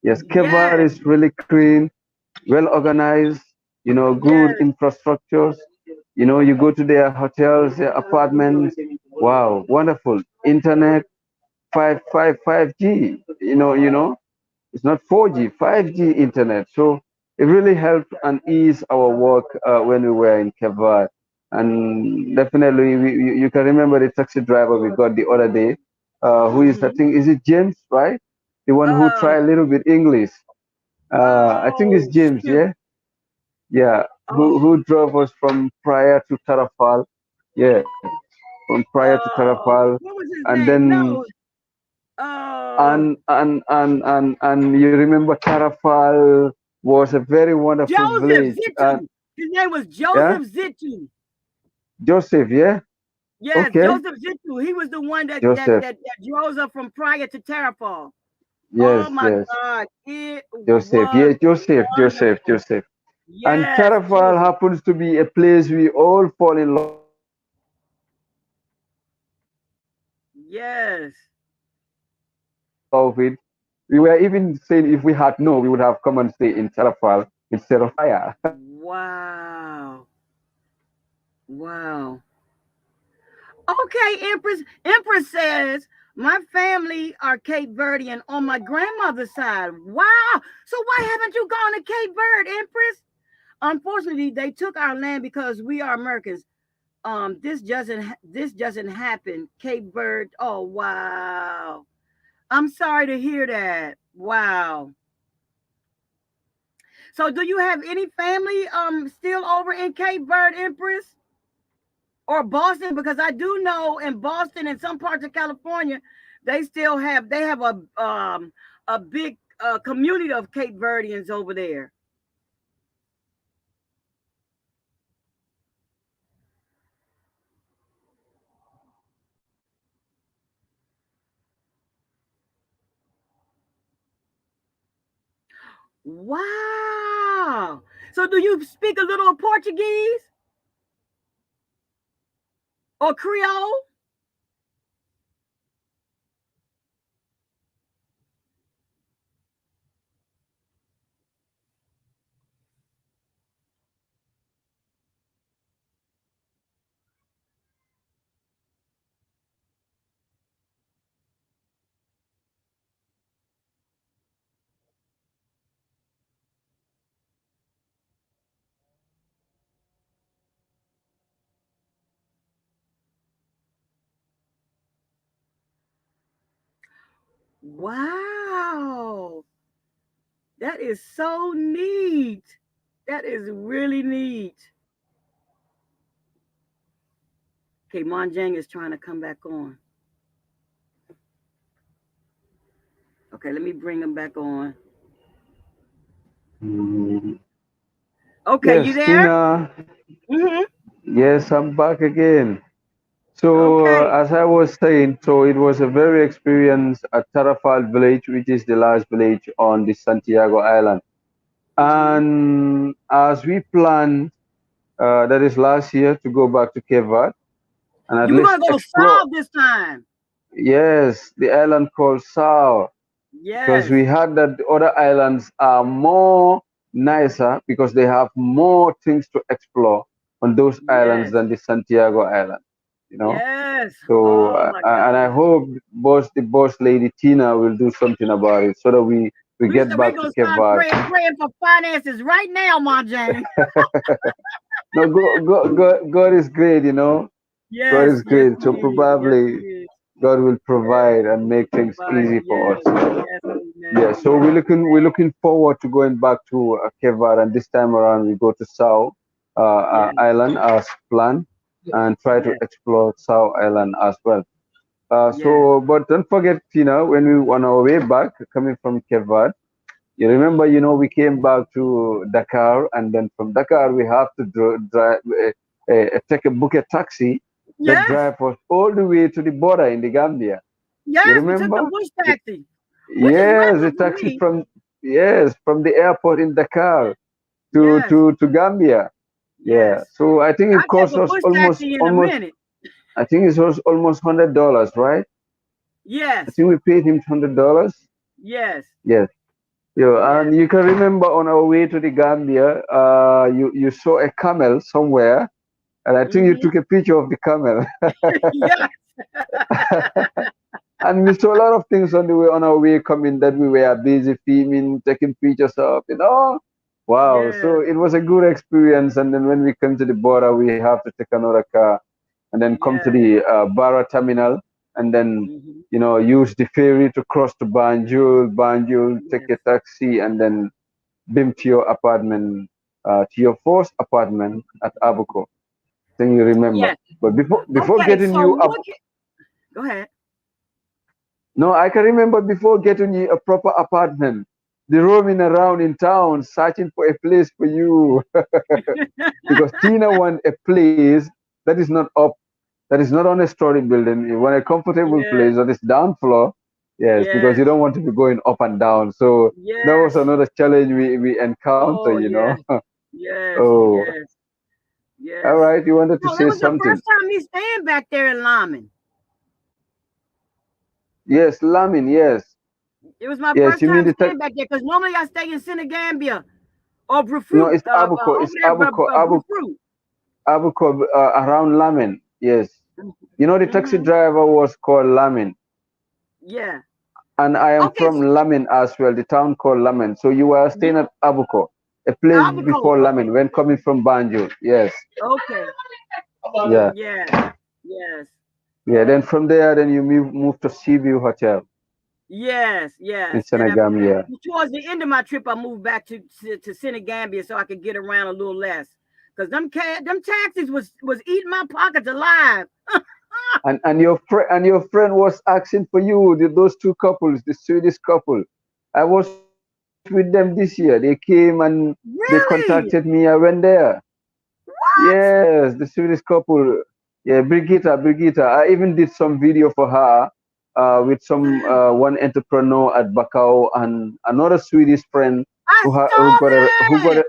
Speaker 3: Yes, Cape Verde
Speaker 1: yes,
Speaker 3: is really clean, well organized, good
Speaker 1: yes,
Speaker 3: infrastructures. You go to their hotels, their apartments. Wow, wonderful. Internet, 5G. It's not 4G, 5G internet. So it really helped and eased our work when we were in Cape Verde. And definitely, you can remember the taxi driver we got the other day, who is, I
Speaker 1: Mm-hmm.
Speaker 3: think, is it James, right? The one who
Speaker 1: Uh
Speaker 3: tried a little bit English. I think it's
Speaker 1: oh
Speaker 3: James,
Speaker 1: shoot.
Speaker 3: yeah? Yeah,
Speaker 1: Oh
Speaker 3: who drove us from Praia to Tarafal. Yeah, from Praia to Tarafal.
Speaker 1: what was his
Speaker 3: And
Speaker 1: name?
Speaker 3: then,
Speaker 1: No. Uh
Speaker 3: and you remember Tarafal was a very wonderful
Speaker 1: Joseph
Speaker 3: village. And
Speaker 1: Zitu. His name was
Speaker 3: yeah,
Speaker 1: Joseph Zitu.
Speaker 3: Joseph, yeah?
Speaker 1: Yes,
Speaker 3: Okay.
Speaker 1: Joseph Zitu. He was the one
Speaker 3: Joseph.
Speaker 1: that drove up from Praia to Terrafall. Oh
Speaker 3: Yes,
Speaker 1: my
Speaker 3: yes.
Speaker 1: God. It
Speaker 3: Joseph.
Speaker 1: was
Speaker 3: Yeah, Joseph, Joseph,
Speaker 1: wonderful.
Speaker 3: Joseph. And
Speaker 1: Yes,
Speaker 3: Tarafal
Speaker 1: Joseph.
Speaker 3: happens to be a place we all fall in love with. We were even saying if we had no, we would have
Speaker 1: Yes.
Speaker 3: come and stay in Tarafal instead of Praia.
Speaker 1: Wow. Wow. Okay, Empress. Empress says, my family are Cape Verdean on my grandmother's side. Wow. So why haven't you gone to Cape Verde, Empress? Unfortunately, they took our land because we are Americans. This doesn't happen. Cape Verde. Oh wow. I'm sorry to hear that. Wow. So do you have any family still over in Cape Verde, Empress? Or Boston? Because I do know in Boston and some parts of California, they have a big community of Cape Verdeans over there. Wow. So do you speak a little Portuguese or Creole? Wow. That is so neat. That is really neat. Okay, Monjang is trying to come back on. Okay, let me bring him back on.
Speaker 3: Mm.
Speaker 1: Okay, you
Speaker 3: Yes,
Speaker 1: there?
Speaker 3: Tina.
Speaker 1: Mm-hmm.
Speaker 3: Yes, I'm back again. So,
Speaker 1: Okay.
Speaker 3: as I was saying, so it was a very experience at Tarafal village, which is the last village on the Santiago Island.
Speaker 1: Mm-hmm.
Speaker 3: And as we planned, that is last year, to go back to Cape Verde and at
Speaker 1: You were
Speaker 3: least
Speaker 1: gonna go
Speaker 3: explore.
Speaker 1: south this time.
Speaker 3: Yes, the island called Sao, because
Speaker 1: Yes.
Speaker 3: we heard that the other islands are more nicer because they have more things to explore on those islands
Speaker 1: Yes.
Speaker 3: than the Santiago Island, you know.
Speaker 1: Yes.
Speaker 3: So,
Speaker 1: Oh my
Speaker 3: and I
Speaker 1: God.
Speaker 3: hope the boss lady Tina will do something about it so that we get
Speaker 1: We're
Speaker 3: back to
Speaker 1: gonna
Speaker 3: Cape
Speaker 1: start
Speaker 3: Verde.
Speaker 1: praying for finances right now, my Jane.
Speaker 3: No, God is great, you know. God
Speaker 1: Yes,
Speaker 3: is
Speaker 1: yes,
Speaker 3: great.
Speaker 1: he
Speaker 3: So
Speaker 1: is. Yes, he
Speaker 3: probably
Speaker 1: is.
Speaker 3: God will
Speaker 1: Yes,
Speaker 3: provide and make things
Speaker 1: provide.
Speaker 3: easy for
Speaker 1: Yes,
Speaker 3: us.
Speaker 1: yes,
Speaker 3: Yeah.
Speaker 1: amen.
Speaker 3: So
Speaker 1: Yes,
Speaker 3: we're
Speaker 1: amen.
Speaker 3: looking forward to going back to Cape Verde, and this time around we go to South
Speaker 1: Yes,
Speaker 3: Island as planned, and try to
Speaker 1: yes,
Speaker 3: explore South Island as well.
Speaker 1: yes,
Speaker 3: But don't forget, Tina, when we on our way back coming from Cape Verde, you remember, we came back to Dakar, and then from Dakar we have to drive, book a taxi that
Speaker 1: yes,
Speaker 3: drive us all the way to the border in the Gambia. You
Speaker 1: yes. We took the
Speaker 3: remember?
Speaker 1: bush
Speaker 3: The-
Speaker 1: taxi, which is
Speaker 3: yes,
Speaker 1: regular
Speaker 3: the
Speaker 1: for
Speaker 3: taxi
Speaker 1: me.
Speaker 3: from the airport in Dakar
Speaker 1: Yes,
Speaker 3: to Gambia. Yeah.
Speaker 1: yes.
Speaker 3: So I think it
Speaker 1: I take
Speaker 3: cost
Speaker 1: a
Speaker 3: us
Speaker 1: bush taxi in a
Speaker 3: almost.
Speaker 1: minute.
Speaker 3: I think it was almost $100, right? I
Speaker 1: Yes,
Speaker 3: think we paid him $100.
Speaker 1: yes,
Speaker 3: Yes. Yeah,
Speaker 1: yes.
Speaker 3: and you can remember on our way to the Gambia, you saw a camel somewhere, and I think you
Speaker 1: Mm-hmm.
Speaker 3: took a picture of the camel.
Speaker 1: Yes,
Speaker 3: And we saw a lot of things on our way coming that we were busy filming, taking pictures of. Wow.
Speaker 1: Yeah,
Speaker 3: So it was a good experience. And then when we come to the border, we have to take another car and then come to
Speaker 1: yeah.
Speaker 3: the Barra terminal and then,
Speaker 1: Hmm.
Speaker 3: use the ferry to cross to Banjul, Banjul, take
Speaker 1: Yes,
Speaker 3: a taxi, and then beam to your apartment, to your first apartment at Abuko. Then you remember.
Speaker 1: yes.
Speaker 3: But before
Speaker 1: Okay,
Speaker 3: getting
Speaker 1: so
Speaker 3: you up,
Speaker 1: go ahead.
Speaker 3: no, I can remember before getting you a proper apartment, the roaming around in town, searching for a place for you, because Tina want a place that is not up, that is not on a story building. You want a comfortable
Speaker 1: Yeah,
Speaker 3: place that is down floor. Yes, because
Speaker 1: yes,
Speaker 3: you don't want to be going up and down. So that was
Speaker 1: yes.
Speaker 3: another challenge we
Speaker 1: Oh,
Speaker 3: encounter.
Speaker 1: yes, yes,
Speaker 3: Oh,
Speaker 1: yes,
Speaker 3: all
Speaker 1: yes.
Speaker 3: right. You wanted to
Speaker 1: So it
Speaker 3: say
Speaker 1: was the
Speaker 3: something.
Speaker 1: first time me staying back there in Lyman.
Speaker 3: Yes, Lamin. Yes,
Speaker 1: It was my
Speaker 3: yes.
Speaker 1: first
Speaker 3: You mean
Speaker 1: time
Speaker 3: the
Speaker 1: staying back there because normally I stay in Senegambia or
Speaker 3: no?
Speaker 1: Brufruit,
Speaker 3: It's Abuko.
Speaker 1: over
Speaker 3: It's
Speaker 1: there,
Speaker 3: Abuko.
Speaker 1: Brufruit.
Speaker 3: Abuko, around Lamin. Yes. The taxi
Speaker 1: Mm-hmm.
Speaker 3: driver was called Lamin,
Speaker 1: Yeah.
Speaker 3: and I am
Speaker 1: Okay.
Speaker 3: from Lamin as well, the town called Lamin. So you were staying
Speaker 1: Yeah.
Speaker 3: at Abuko, a place before
Speaker 1: Albacore.
Speaker 3: Lamin,
Speaker 1: Okay.
Speaker 3: when coming from Banjul. Yes.
Speaker 1: Okay.
Speaker 3: Yeah.
Speaker 1: Yes. Yes.
Speaker 3: Yeah. Then from there, then you move to Seaview Hotel
Speaker 1: Yes.
Speaker 3: in
Speaker 1: Yes. And
Speaker 3: Senegambia.
Speaker 1: towards the end of my trip, I moved back to Senegambia so I could get around a little less. Cause them taxis was eating my pockets alive.
Speaker 3: And your friend was asking for you, those two couples, the Swedish couple. I was with them this year. They came and they contacted me. I
Speaker 1: Really?
Speaker 3: went there.
Speaker 1: What?
Speaker 3: Yes, the Swedish couple. Yeah, Brigitta. I even did some video for her, with some one entrepreneur at Bacau and another Swedish friend
Speaker 1: I
Speaker 3: who
Speaker 1: saw
Speaker 3: got
Speaker 1: that.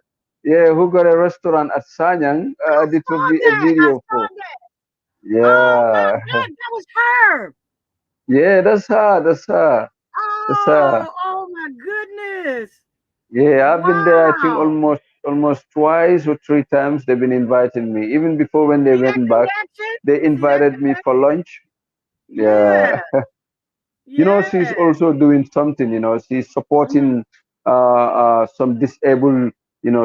Speaker 3: who got a restaurant at Sanyang.
Speaker 1: I
Speaker 3: I did
Speaker 1: saw
Speaker 3: a
Speaker 1: that. I
Speaker 3: video
Speaker 1: saw
Speaker 3: for.
Speaker 1: that. Oh my
Speaker 3: Yeah,
Speaker 1: God, that was her.
Speaker 3: yeah, that's her. That's her. That's her.
Speaker 1: Oh my goodness.
Speaker 3: Yeah, I've been there. I think
Speaker 1: Wow.
Speaker 3: almost twice or three times. They've been inviting me. Even before when they
Speaker 1: See that
Speaker 3: went back,
Speaker 1: connection?
Speaker 3: they
Speaker 1: See that
Speaker 3: invited me for
Speaker 1: connection?
Speaker 3: lunch.
Speaker 1: Yeah.
Speaker 3: Yeah. She's
Speaker 1: Yeah.
Speaker 3: also doing something. She's
Speaker 1: Mhm.
Speaker 3: supporting some disabled,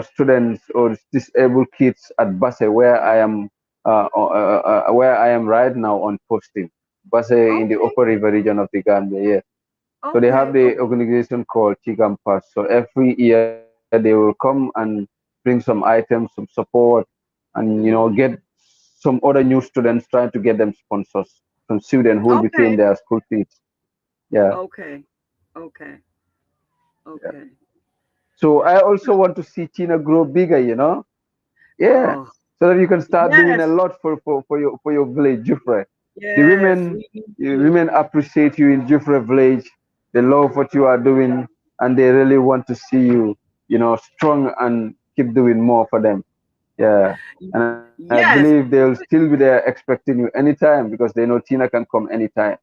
Speaker 3: students or disabled kids at Basse, where I am right now on posting. Basse in the
Speaker 1: Okay.
Speaker 3: Upper River region of the Gambia. Yeah. So they have
Speaker 1: Okay.
Speaker 3: the
Speaker 1: Okay.
Speaker 3: organization called Chigam Pass. So every year they will come and bring some items, some support, and
Speaker 1: Mhm.
Speaker 3: get some other new students, trying to get them sponsors, some students who will be paying
Speaker 1: Okay.
Speaker 3: their school fees. Yeah.
Speaker 1: Okay. Okay.
Speaker 3: Yeah.
Speaker 1: Okay.
Speaker 3: So I also want to see China grow bigger. Yeah.
Speaker 1: Oh,
Speaker 3: So that you can start doing a
Speaker 1: yes.
Speaker 3: lot for your village, Jufre. The
Speaker 1: Yes.
Speaker 3: women,
Speaker 1: We need
Speaker 3: the women
Speaker 1: to.
Speaker 3: appreciate you in Jufre village. They love what you are doing, and they really want to see you, strong and keep doing more for them. Yeah. And I believe
Speaker 1: Yes.
Speaker 3: they'll still be there expecting you anytime because they know Tina can come anytime.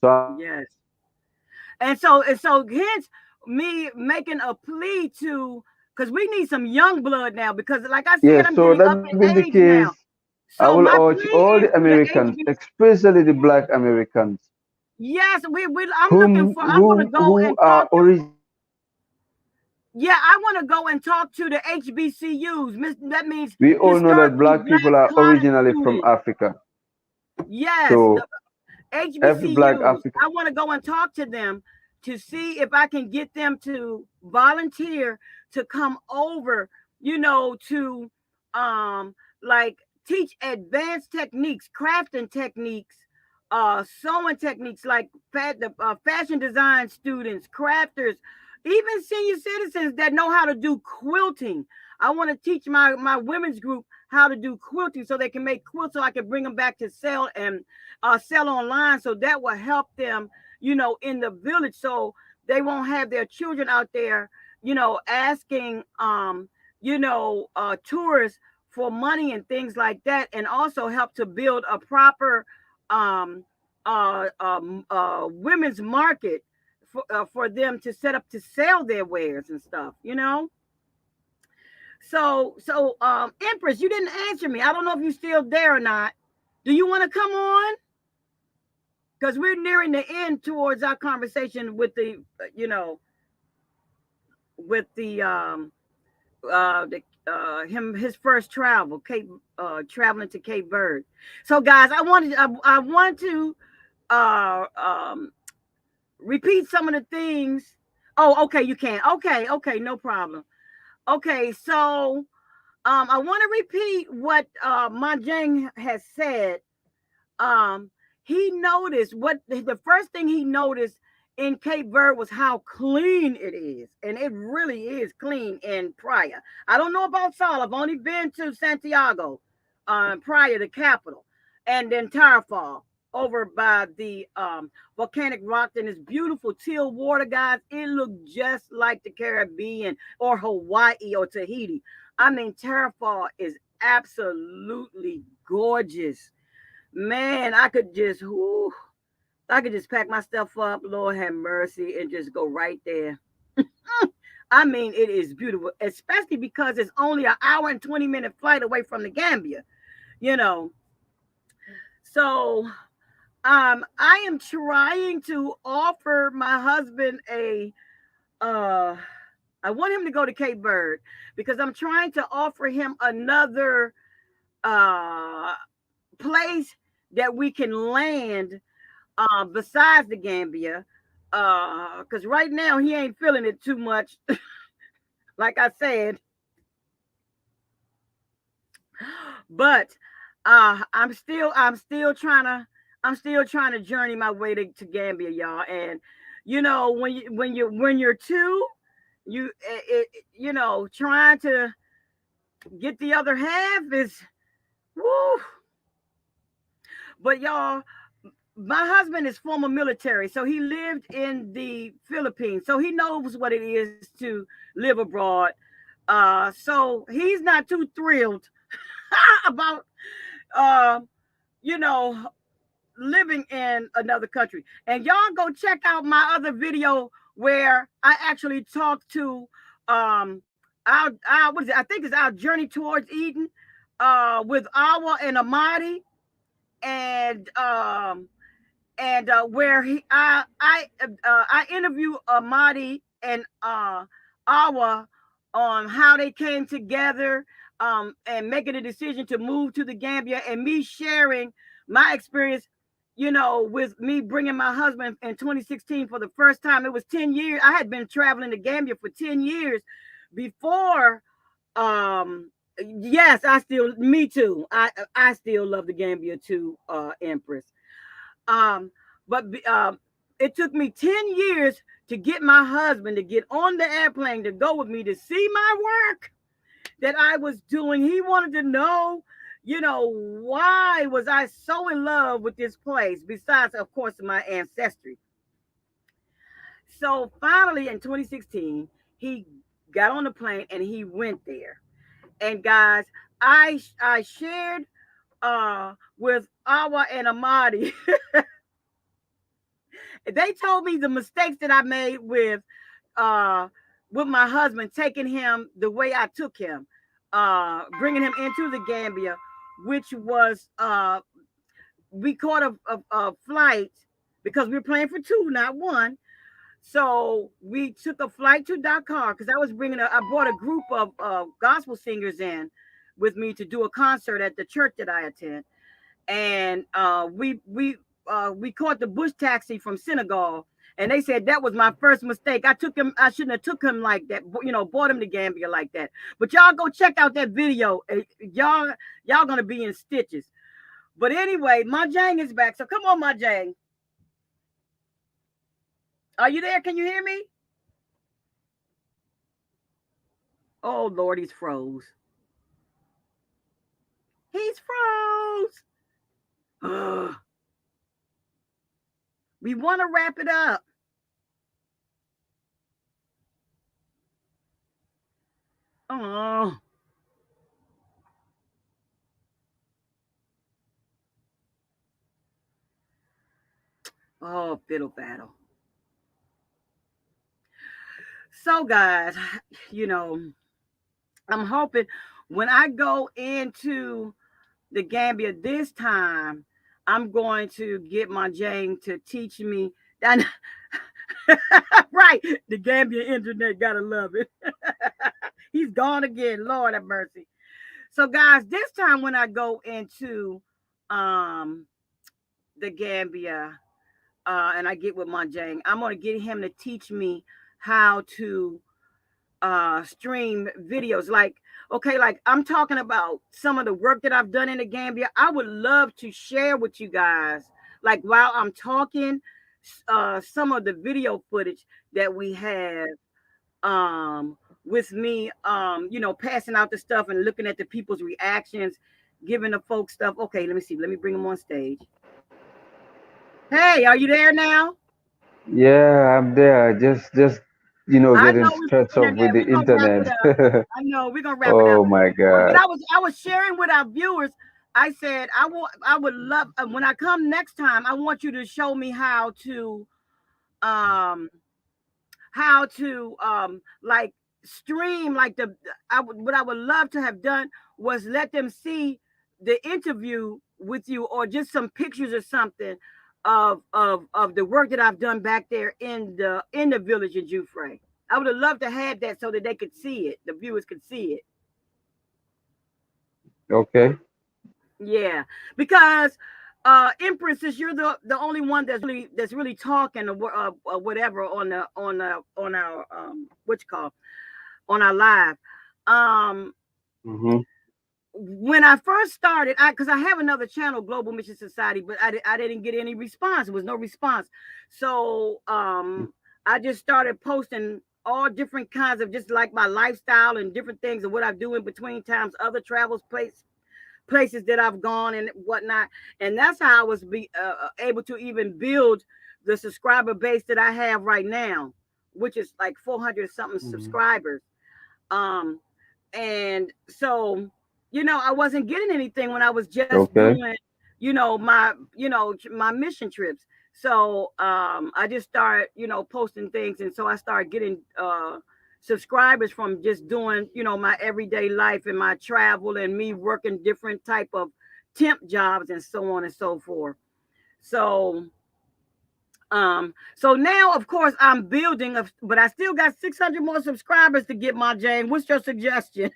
Speaker 3: So I'm looking
Speaker 1: Yes.
Speaker 3: forward to seeing you grow.
Speaker 1: And so hence me making a plea to, because we need some young blood now, because like I said,
Speaker 3: Yes,
Speaker 1: I'm
Speaker 3: so
Speaker 1: getting
Speaker 3: that
Speaker 1: up
Speaker 3: being
Speaker 1: in
Speaker 3: the
Speaker 1: age
Speaker 3: case,
Speaker 1: now.
Speaker 3: I
Speaker 1: So
Speaker 3: will
Speaker 1: my
Speaker 3: urge
Speaker 1: plea
Speaker 3: all
Speaker 1: is
Speaker 3: the
Speaker 1: to the
Speaker 3: Americans,
Speaker 1: HB.
Speaker 3: especially the Black Americans,
Speaker 1: Yes, we I'm looking
Speaker 3: whom
Speaker 1: for. I want to
Speaker 3: who
Speaker 1: go
Speaker 3: who
Speaker 1: and
Speaker 3: are
Speaker 1: talk to.
Speaker 3: originally from Africa.
Speaker 1: Yeah, I want to go and talk to the HBCUs. That means
Speaker 3: We all know that
Speaker 1: historically
Speaker 3: Black
Speaker 1: black
Speaker 3: people are
Speaker 1: college
Speaker 3: originally from
Speaker 1: students.
Speaker 3: Africa.
Speaker 1: Yes,
Speaker 3: So
Speaker 1: the
Speaker 3: every Black
Speaker 1: HBCUs. I
Speaker 3: African.
Speaker 1: want to go and talk to them to see if I can get them to volunteer to come over, to um like teach advanced techniques, crafting techniques, sewing techniques, like the fashion design students, crafters, even senior citizens that know how to do quilting. I want to teach my women's group how to do quilting so they can make quilts so I can bring them back to sell and sell online, so that will help them, in the village, so they won't have their children out there, asking, tourists for money and things like that, and also help to build a proper um, women's market for them to set up to sell their wares and stuff. So Empress, you didn't answer me. I don't know if you're still there or not. Do you want to come on? Because we're nearing the end towards our conversation with the, with the his first travel, traveling to Cape Verde. So guys, I want to uh um repeat some of the things. Oh, okay, you can. Okay, no problem. Okay, so I want to repeat what Manjang has said. um he noticed what the first thing he noticed in Cape Verde was how clean it is, and it really is clean in Praia. I don't know about Sal. I've only been to Santiago, Praia, the capital, and then Tarrafal over by the volcanic rock. And it's beautiful teal water, guys. It looked just like the Caribbean or Hawaii or Tahiti. I mean, Tarrafal is absolutely gorgeous. Man, I could just pack my stuff up, Lord have mercy, and just go right there. I mean, it is beautiful, especially because it's only an hour and 20-minute flight away from the Gambia, you know. So, I am trying to offer my husband uh, I want him to go to Cape Verde because I'm trying to offer him another uh place that we can land besides the Gambia. Because right now he ain't feeling it too much. Like I said, but I'm still trying to journey my way to Gambia, y'all. And when you're two, trying to get the other half is woo. But y'all, my husband is former military, so he lived in the Philippines, so he knows what it is to live abroad. So he's not too thrilled about uh, you know living in another country. And y'all go check out my other video where I actually talked to our what is it? I think it's our journey towards Eden with Awa and Amadi, and where I interview Amadi and Awa on how they came together, and making a decision to move to the Gambia, and me sharing my experience, with me bringing my husband in 2016 for the first time. It was 10 years. I had been traveling to Gambia for 10 years before. Yes, me too. I still love the Gambia too, Empress. Um, but it took me 10 years to get my husband to get on the airplane to go with me to see my work that I was doing. He wanted to know, why was I so in love with this place, besides, of course, my ancestry. So finally in 2016, he got on the plane and he went there. And guys, I shared with Awa and Amadi. They told me the mistakes that I made uh with my husband, taking him the way I took him, bringing him into the Gambia, which was we caught a flight because we were playing for two, not one. So we took a flight to Dakar because I brought a group of gospel singers in with me to do a concert at the church that I attend. And we caught the bush taxi from Senegal, and they said that was my first mistake. I shouldn't have took him like that, brought him to Gambia like that. But y'all go check out that video. Y'all gonna be in stitches. But anyway, Majang is back, so come on, Majang. Are you there? Can you hear me? Oh Lord, he's froze. He's froze. Ugh. We want to wrap it up. Oh, oh, fiddle battle. So, guys, you know, I'm hoping when I go into the Gambia this time, I'm going to get my Jane to teach me that. Right, the Gambia internet gotta love it. He's gone again. Lord have mercy. So, guys, this time when I go into um the Gambia, and I get with Monjang, I'm gonna get him to teach me how to stream videos. Like, okay, like I'm talking about some of the work that I've done in the Gambia. I would love to share with you guys, like while I'm talking, some of the video footage that we have um with me, passing out the stuff and looking at the people's reactions, giving the folks stuff. Okay, let me see. Let me bring them on stage. Hey, are you there now?
Speaker 3: Yeah, I'm there. Just
Speaker 1: I
Speaker 3: getting
Speaker 1: know we
Speaker 3: stressed off with
Speaker 1: internet.
Speaker 3: the
Speaker 1: We're gonna wrap it
Speaker 3: internet.
Speaker 1: up. I know we're gonna wrap it up.
Speaker 3: Oh my
Speaker 1: But
Speaker 3: God.
Speaker 1: I was sharing with our viewers. I said I would love, when I come next time. I want you to show me um how to like stream, like what I would love to have done was let them see the interview with you, or just some pictures or something of the work that I've done back there in the village in Jufre. I would have loved to have that so that they could see it, the viewers could see it.
Speaker 3: Okay.
Speaker 1: Yeah, because Empress, since you're the only one that's really talking, or whatever on our what you call, on our live. Um,
Speaker 3: Mm-hmm.
Speaker 1: when I first started, because I have another channel, Global Mission Society, but I didn't get any response. There was no response, so I just started posting all different kinds of, just like my lifestyle and different things and what I do in between times, other travels places that I've gone and whatnot, and that's how I was able to even build the subscriber base that I have right now, which is like 400 something
Speaker 3: Mm-hmm.
Speaker 1: subscribers. Um, and so, I wasn't getting anything when I was just
Speaker 3: Okay.
Speaker 1: doing, my mission trips. So I just started, posting things, and so I started getting subscribers from just doing, my everyday life and my travel and me working different type of temp jobs and so on and so forth. So so now, of course, I'm building, but I still got 600 more subscribers to get, my Jane. What's your suggestion?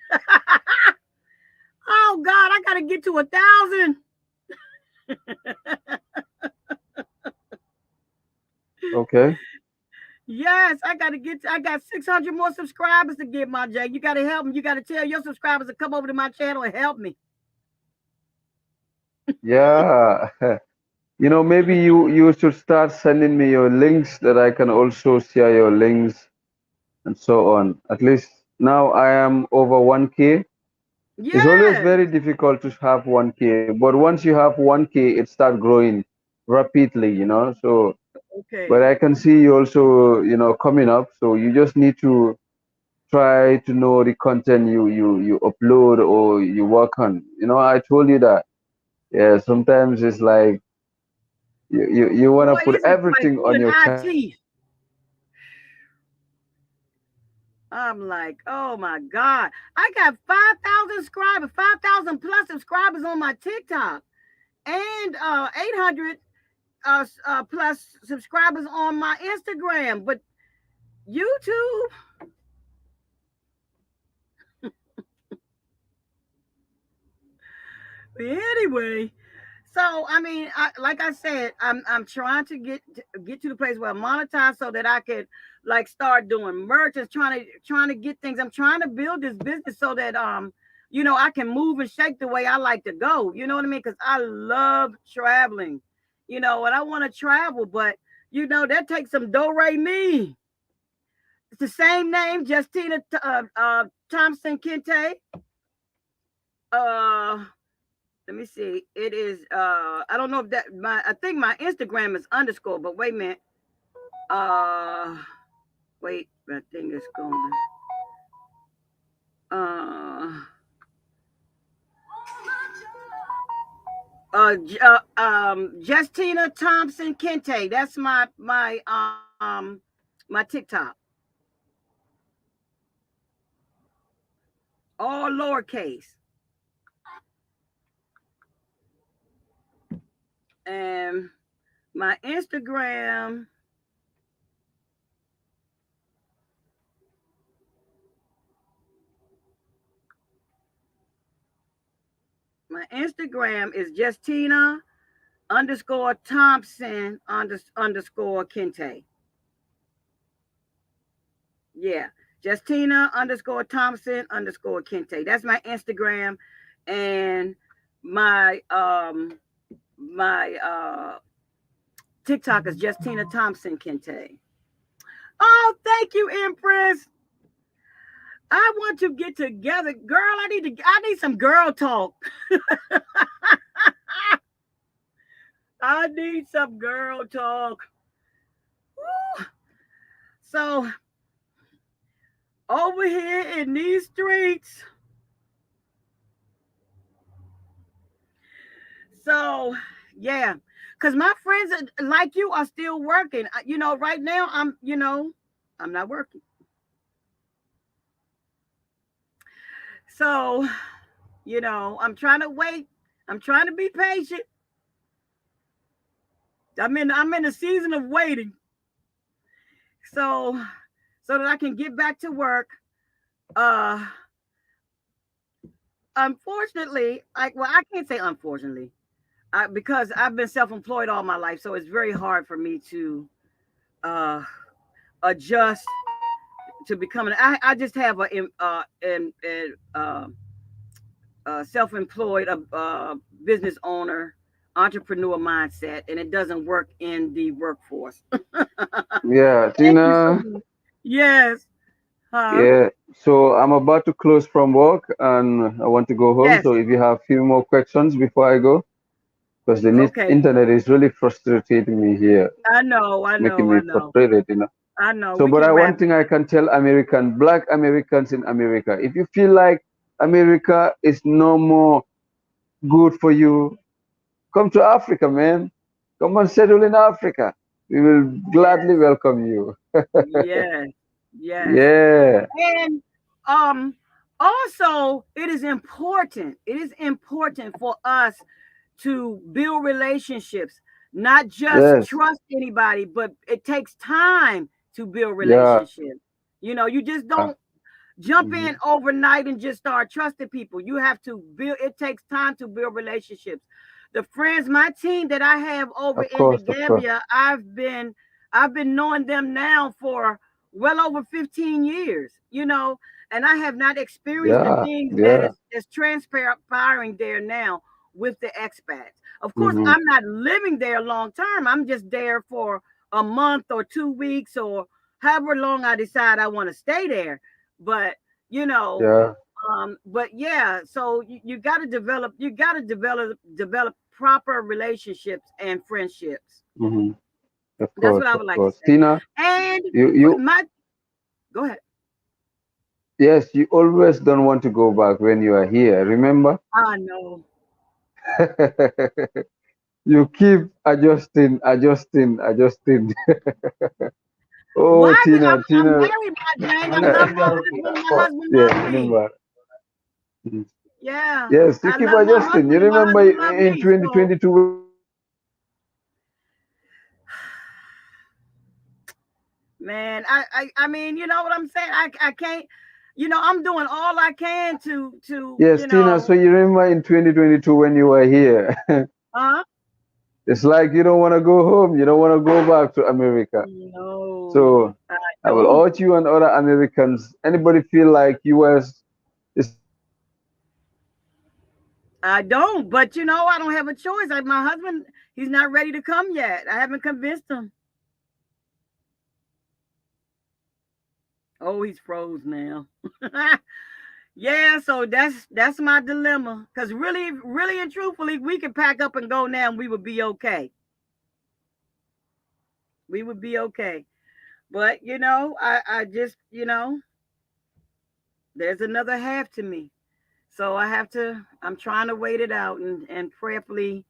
Speaker 1: Oh God, I gotta get to 1,000.
Speaker 3: Okay.
Speaker 1: Yes, I got 600 more subscribers to get, my Jane. You gotta help me. You gotta tell your subscribers to come over to my channel and help me.
Speaker 3: Yeah. Maybe you should start sending me your links that I can also share your links and so on. At least now I am over 1K. It's always
Speaker 1: Yes.
Speaker 3: very difficult to have 1K, but once you have 1K, it starts growing rapidly. So, but
Speaker 1: Okay.
Speaker 3: I can see you also, coming up. So you just need to try to know the content you upload or you work on. I told you that. Yeah, sometimes it's like you want to
Speaker 1: Boy,
Speaker 3: put
Speaker 1: this is like
Speaker 3: everything on
Speaker 1: doing
Speaker 3: your channel.
Speaker 1: IT. I'm like, oh my God. I got 5,000 subscribers, 5,000 plus subscribers on my TikTok, and 800 plus subscribers on my Instagram. But YouTube, anyway. So I mean, like I said, I'm trying to get to the place where I monetize so that I could like start doing merch and trying to get things. I'm trying to build this business so that I can move and shake the way I like to go. You know what I mean? Because I love traveling. And I want to travel, but that takes some do re mi. It's the same name, Justina Thompson Kente. Uh, Let me see. It is I don't know if that my I think my Instagram is underscore, but wait a minute. Uh Wait, that thing is going. Uh Justina Thompson Kente. That's my TikTok. All lowercase. And my Instagram, My Instagram is Justina underscore Thompson underscore Kente. Yeah. Justina underscore Thompson underscore Kente. That's my Instagram. And my my TikTok is Justina Thompson Kente. Oh, thank you, Empress. I want to get together. Girl, I need some girl talk. I need some girl talk. Woo. So over here in these streets, so yeah, because my friends like you are still working. Right now I'm not working. So, I'm trying to wait. I'm trying to be patient. I'm in a season of waiting. So that I can get back to work. Uh Unfortunately, I can't say unfortunately. Because I've been self-employed all my life, so it's very hard for me to uh adjust to becoming. I just have a self-employed business owner entrepreneur mindset, and it doesn't work in the workforce.
Speaker 3: Yeah,
Speaker 1: Thank you so
Speaker 3: Tina.
Speaker 1: much. Yes. Huh?
Speaker 3: Yeah. So I'm about to close from work and I want to go home.
Speaker 1: Yes.
Speaker 3: So if you have a few more questions before I go, because the
Speaker 1: Okay.
Speaker 3: internet is really frustrating me here.
Speaker 1: I know. I
Speaker 3: It's making
Speaker 1: know.
Speaker 3: me
Speaker 1: I know.
Speaker 3: frustrated.
Speaker 1: I know.
Speaker 3: So,
Speaker 1: We
Speaker 3: but
Speaker 1: can
Speaker 3: one
Speaker 1: wrap it.
Speaker 3: thing I can tell Black Americans in America, if you feel like America is no more good for you, come to Africa, man. Come and settle in Africa. We will gladly
Speaker 1: Yes.
Speaker 3: welcome you.
Speaker 1: Yes. Yes.
Speaker 3: Yeah.
Speaker 1: And um also it is important for us to build relationships, not just
Speaker 3: Yes.
Speaker 1: trust anybody, but it takes time to build
Speaker 3: Yeah.
Speaker 1: relationships. You just
Speaker 3: Yeah.
Speaker 1: don't jump in
Speaker 3: Mhm.
Speaker 1: overnight and just start trusting people. You have to build, it takes time to build relationships. The friends, my team that I have over
Speaker 3: Of
Speaker 1: in the
Speaker 3: course. Of course.
Speaker 1: Gambia, I've been knowing them now for well over 15 years, and I have not experienced the
Speaker 3: Yeah.
Speaker 1: things that
Speaker 3: Yeah.
Speaker 1: is transpiring there now with the expats. Of course,
Speaker 3: Hmm.
Speaker 1: I'm not living there long term. I'm just there for a month or 2 weeks or however long I decide I want to stay there. But you know,
Speaker 3: Yeah.
Speaker 1: but yeah, so you got to develop proper relationships and friendships.
Speaker 3: Hmm. Of
Speaker 1: That's what
Speaker 3: course.
Speaker 1: I
Speaker 3: Of
Speaker 1: would like to
Speaker 3: course.
Speaker 1: say.
Speaker 3: Tina,
Speaker 1: And
Speaker 3: you
Speaker 1: my go ahead.
Speaker 3: yes, you always don't want to go back when you are here. Remember?
Speaker 1: I know.
Speaker 3: You keep adjusting, adjusting, adjusting. Oh,
Speaker 1: Why?
Speaker 3: Tina,
Speaker 1: I'm
Speaker 3: Tina.
Speaker 1: married, my Jane. I love my husband. My husband
Speaker 3: Yeah,
Speaker 1: love me.
Speaker 3: remember. Mhm.
Speaker 1: Yeah,
Speaker 3: Yes, you
Speaker 1: I
Speaker 3: keep
Speaker 1: love my
Speaker 3: adjusting. You
Speaker 1: husband and my
Speaker 3: remember
Speaker 1: husband love
Speaker 3: in
Speaker 1: me. So
Speaker 3: 2022 when you were here?
Speaker 1: man, I mean, you know what I'm saying? I can't, I'm doing all I can to
Speaker 3: Yes, Tina. So you remember in 2022 when you were here?
Speaker 1: uh
Speaker 3: It's like you don't want to go home. You don't want to go back to America.
Speaker 1: no,
Speaker 3: So
Speaker 1: I
Speaker 3: I will
Speaker 1: don't.
Speaker 3: urge you and other Americans. Anybody feel like US is no more good for you?
Speaker 1: I don't, but I don't have a choice. Like my husband, he's not ready to come yet. I haven't convinced him. Oh, he's froze now. Yeah, so that's my dilemma. Cause really, really and truthfully, we could pack up and go now, and we would be okay. We would be okay. But I just there's another half to me, so I have to. I'm trying to wait it out and prayerfully,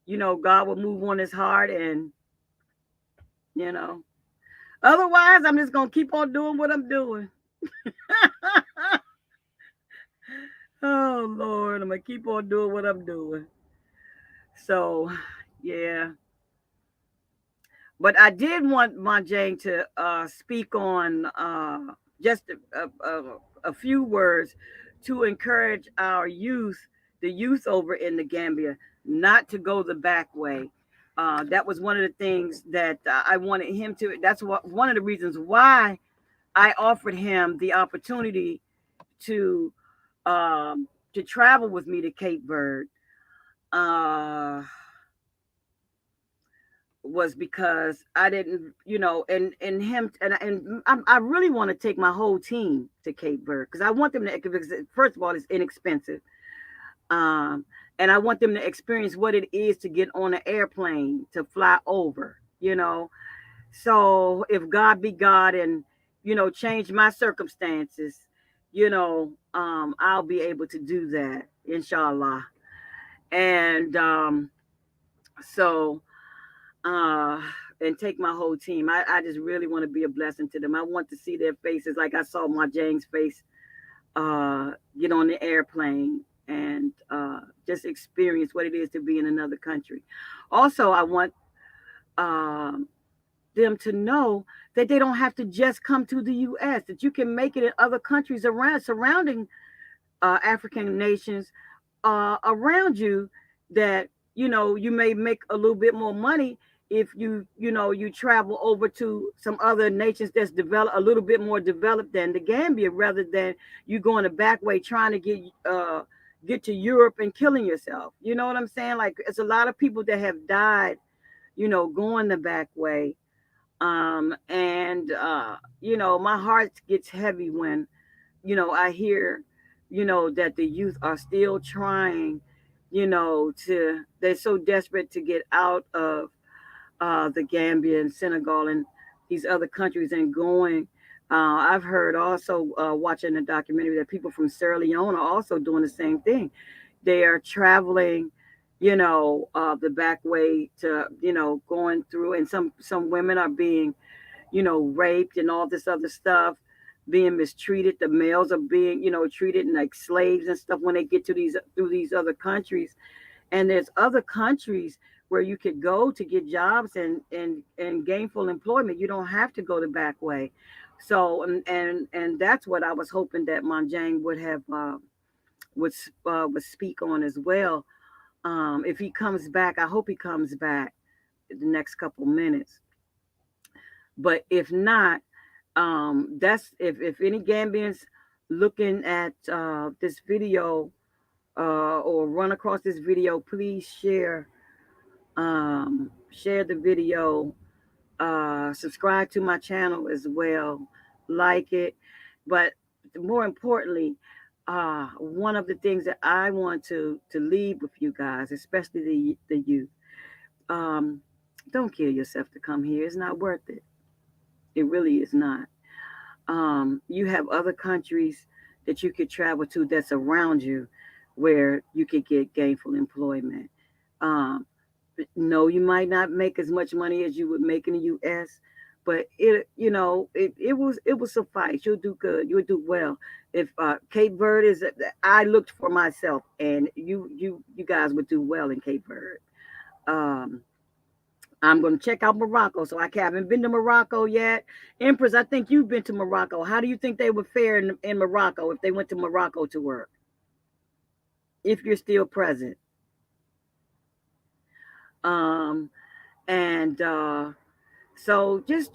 Speaker 1: God will move on his heart, and you know. Otherwise, I'm just gonna keep on doing what I'm doing. Oh Lord, I'm gonna keep on doing what I'm doing. So, yeah. But I did want my Jane to speak on just a few words to encourage our youth the youth over in the Gambia not to go the back way. That was one of the things that I wanted him to. That's what one of the reasons why I offered him the opportunity to to travel with me to Cape Verde. Uh, was because I didn't, and him I really want to take my whole team to Cape Verde because I want them to. Because first of all, it's inexpensive, um, and I want them to experience what it is to get on an airplane to fly over. So if God be God and change my circumstances, I'll be able to do that, inshallah. And so uh and take my whole team. I just really want to be a blessing to them. I want to see their faces like I saw my James face get on the airplane and just experience what it is to be in another country. Also, I want um them to know that they don't have to just come to the US, that you can make it in other countries around surrounding African nations around you, that you may make a little bit more money if you travel over to some other nations that's developed a little bit more developed than the Gambia, rather than you going the back way trying to get to Europe and killing yourself. You know what I'm saying? Like, it's a lot of people that have died, going the back way. And my heart gets heavy when I hear, that the youth are still trying, they're so desperate to get out of the Gambia and Senegal and these other countries and going. I've heard also watching the documentary that people from Sierra Leone are also doing the same thing. They are traveling, the back way to, going through, and some women are being raped and all this other stuff, being mistreated. The males are being, treated like slaves and stuff when they get to these through these other countries. And there's other countries where you could go to get jobs and gainful employment. You don't have to go the back way. So and that's what I was hoping that Manjang would have would speak on as well. If he comes back, I hope he comes back in the next couple minutes. But if not, that's if any Gambians looking at this video or run across this video, please share the video, subscribe to my channel as well, like it. But more importantly, one of the things that I want to leave with you guys, especially the youth, um, don't kill yourself to come here. It's not worth it. It really is not. You have other countries that you could travel to that's around you where you could get gainful employment. Um, no, you might not make as much money as you would make in the US, but it will suffice. You'll do good. You'll do well. If Cape Verde is, I looked for myself, and you guys would do well in Cape Verde. Um, I'm going to check out Morocco. So I haven't been to Morocco yet. Empress, I think you've been to Morocco. How do you think they would fare in Morocco if they went to Morocco to work? If you're still present. Um, and so just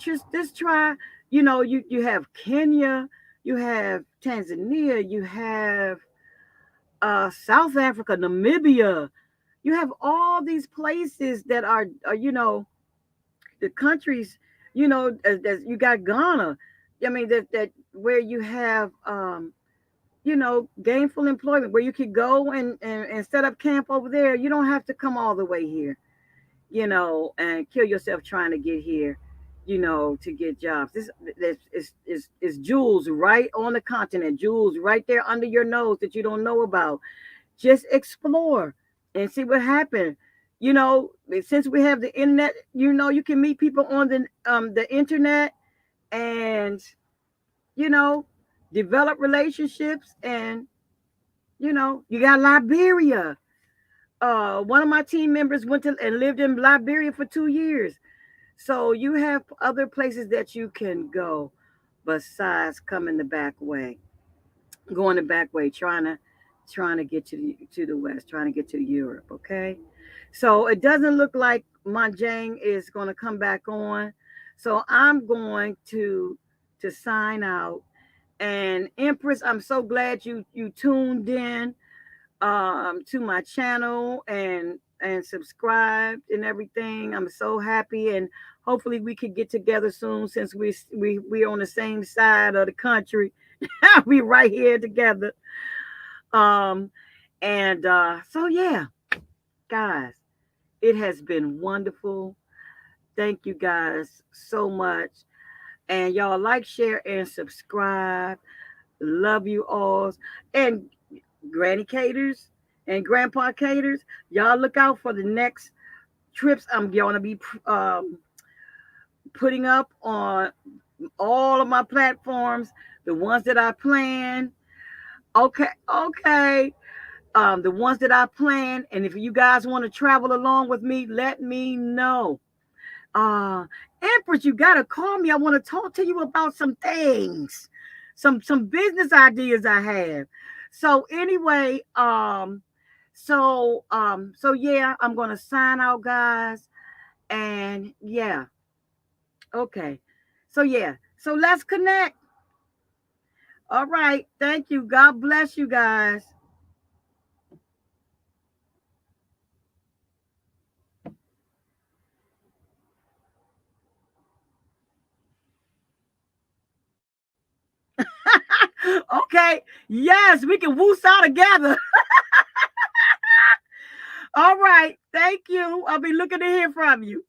Speaker 1: try. You have Kenya, you have Tanzania, you have South Africa, Namibia. You have all these places that are the countries, as you got Ghana. I mean that where you have gainful employment, where you could go and set up camp over there. You don't have to come all the way here, and kill yourself trying to get here, to get jobs. This is jewels right on the continent, jewels right there under your nose that you don't know about. Just explore and see what happens. Since we have the internet, you can meet people on the internet and you know develop relationships. And you got Liberia. One of my team members went to and lived in Liberia for 2 years. So you have other places that you can go besides coming the back way, going the back way, trying to trying to get to the west, trying to get to Europe. Okay, so it doesn't look like my Jane is going to come back on, so I'm going to sign out. And Empress, I'm so glad you tuned in to my channel and subscribed and everything. I'm so happy, and hopefully we could get together soon since we're on the same side of the country. We right here together. Um, and so yeah, guys, it has been wonderful. Thank you guys so much. And y'all like, share, and subscribe. Love you all. And Granny Caters and Grandpa Caters, y'all look out for the next trips I'm going to be putting up on all of my platforms, the ones that I plan. Okay, okay. The ones that I plan. And if you guys want to travel along with me, let me know. Uh, Empress, you gotta call me. I want to talk to you about some things, some business ideas I have. So anyway, so yeah, I'm gonna sign out, guys, and yeah, okay, so yeah, so let's connect. All right, thank you. God bless you guys. Okay, yes, we can woos out together. All right, thank you. I'll be looking to hear from you.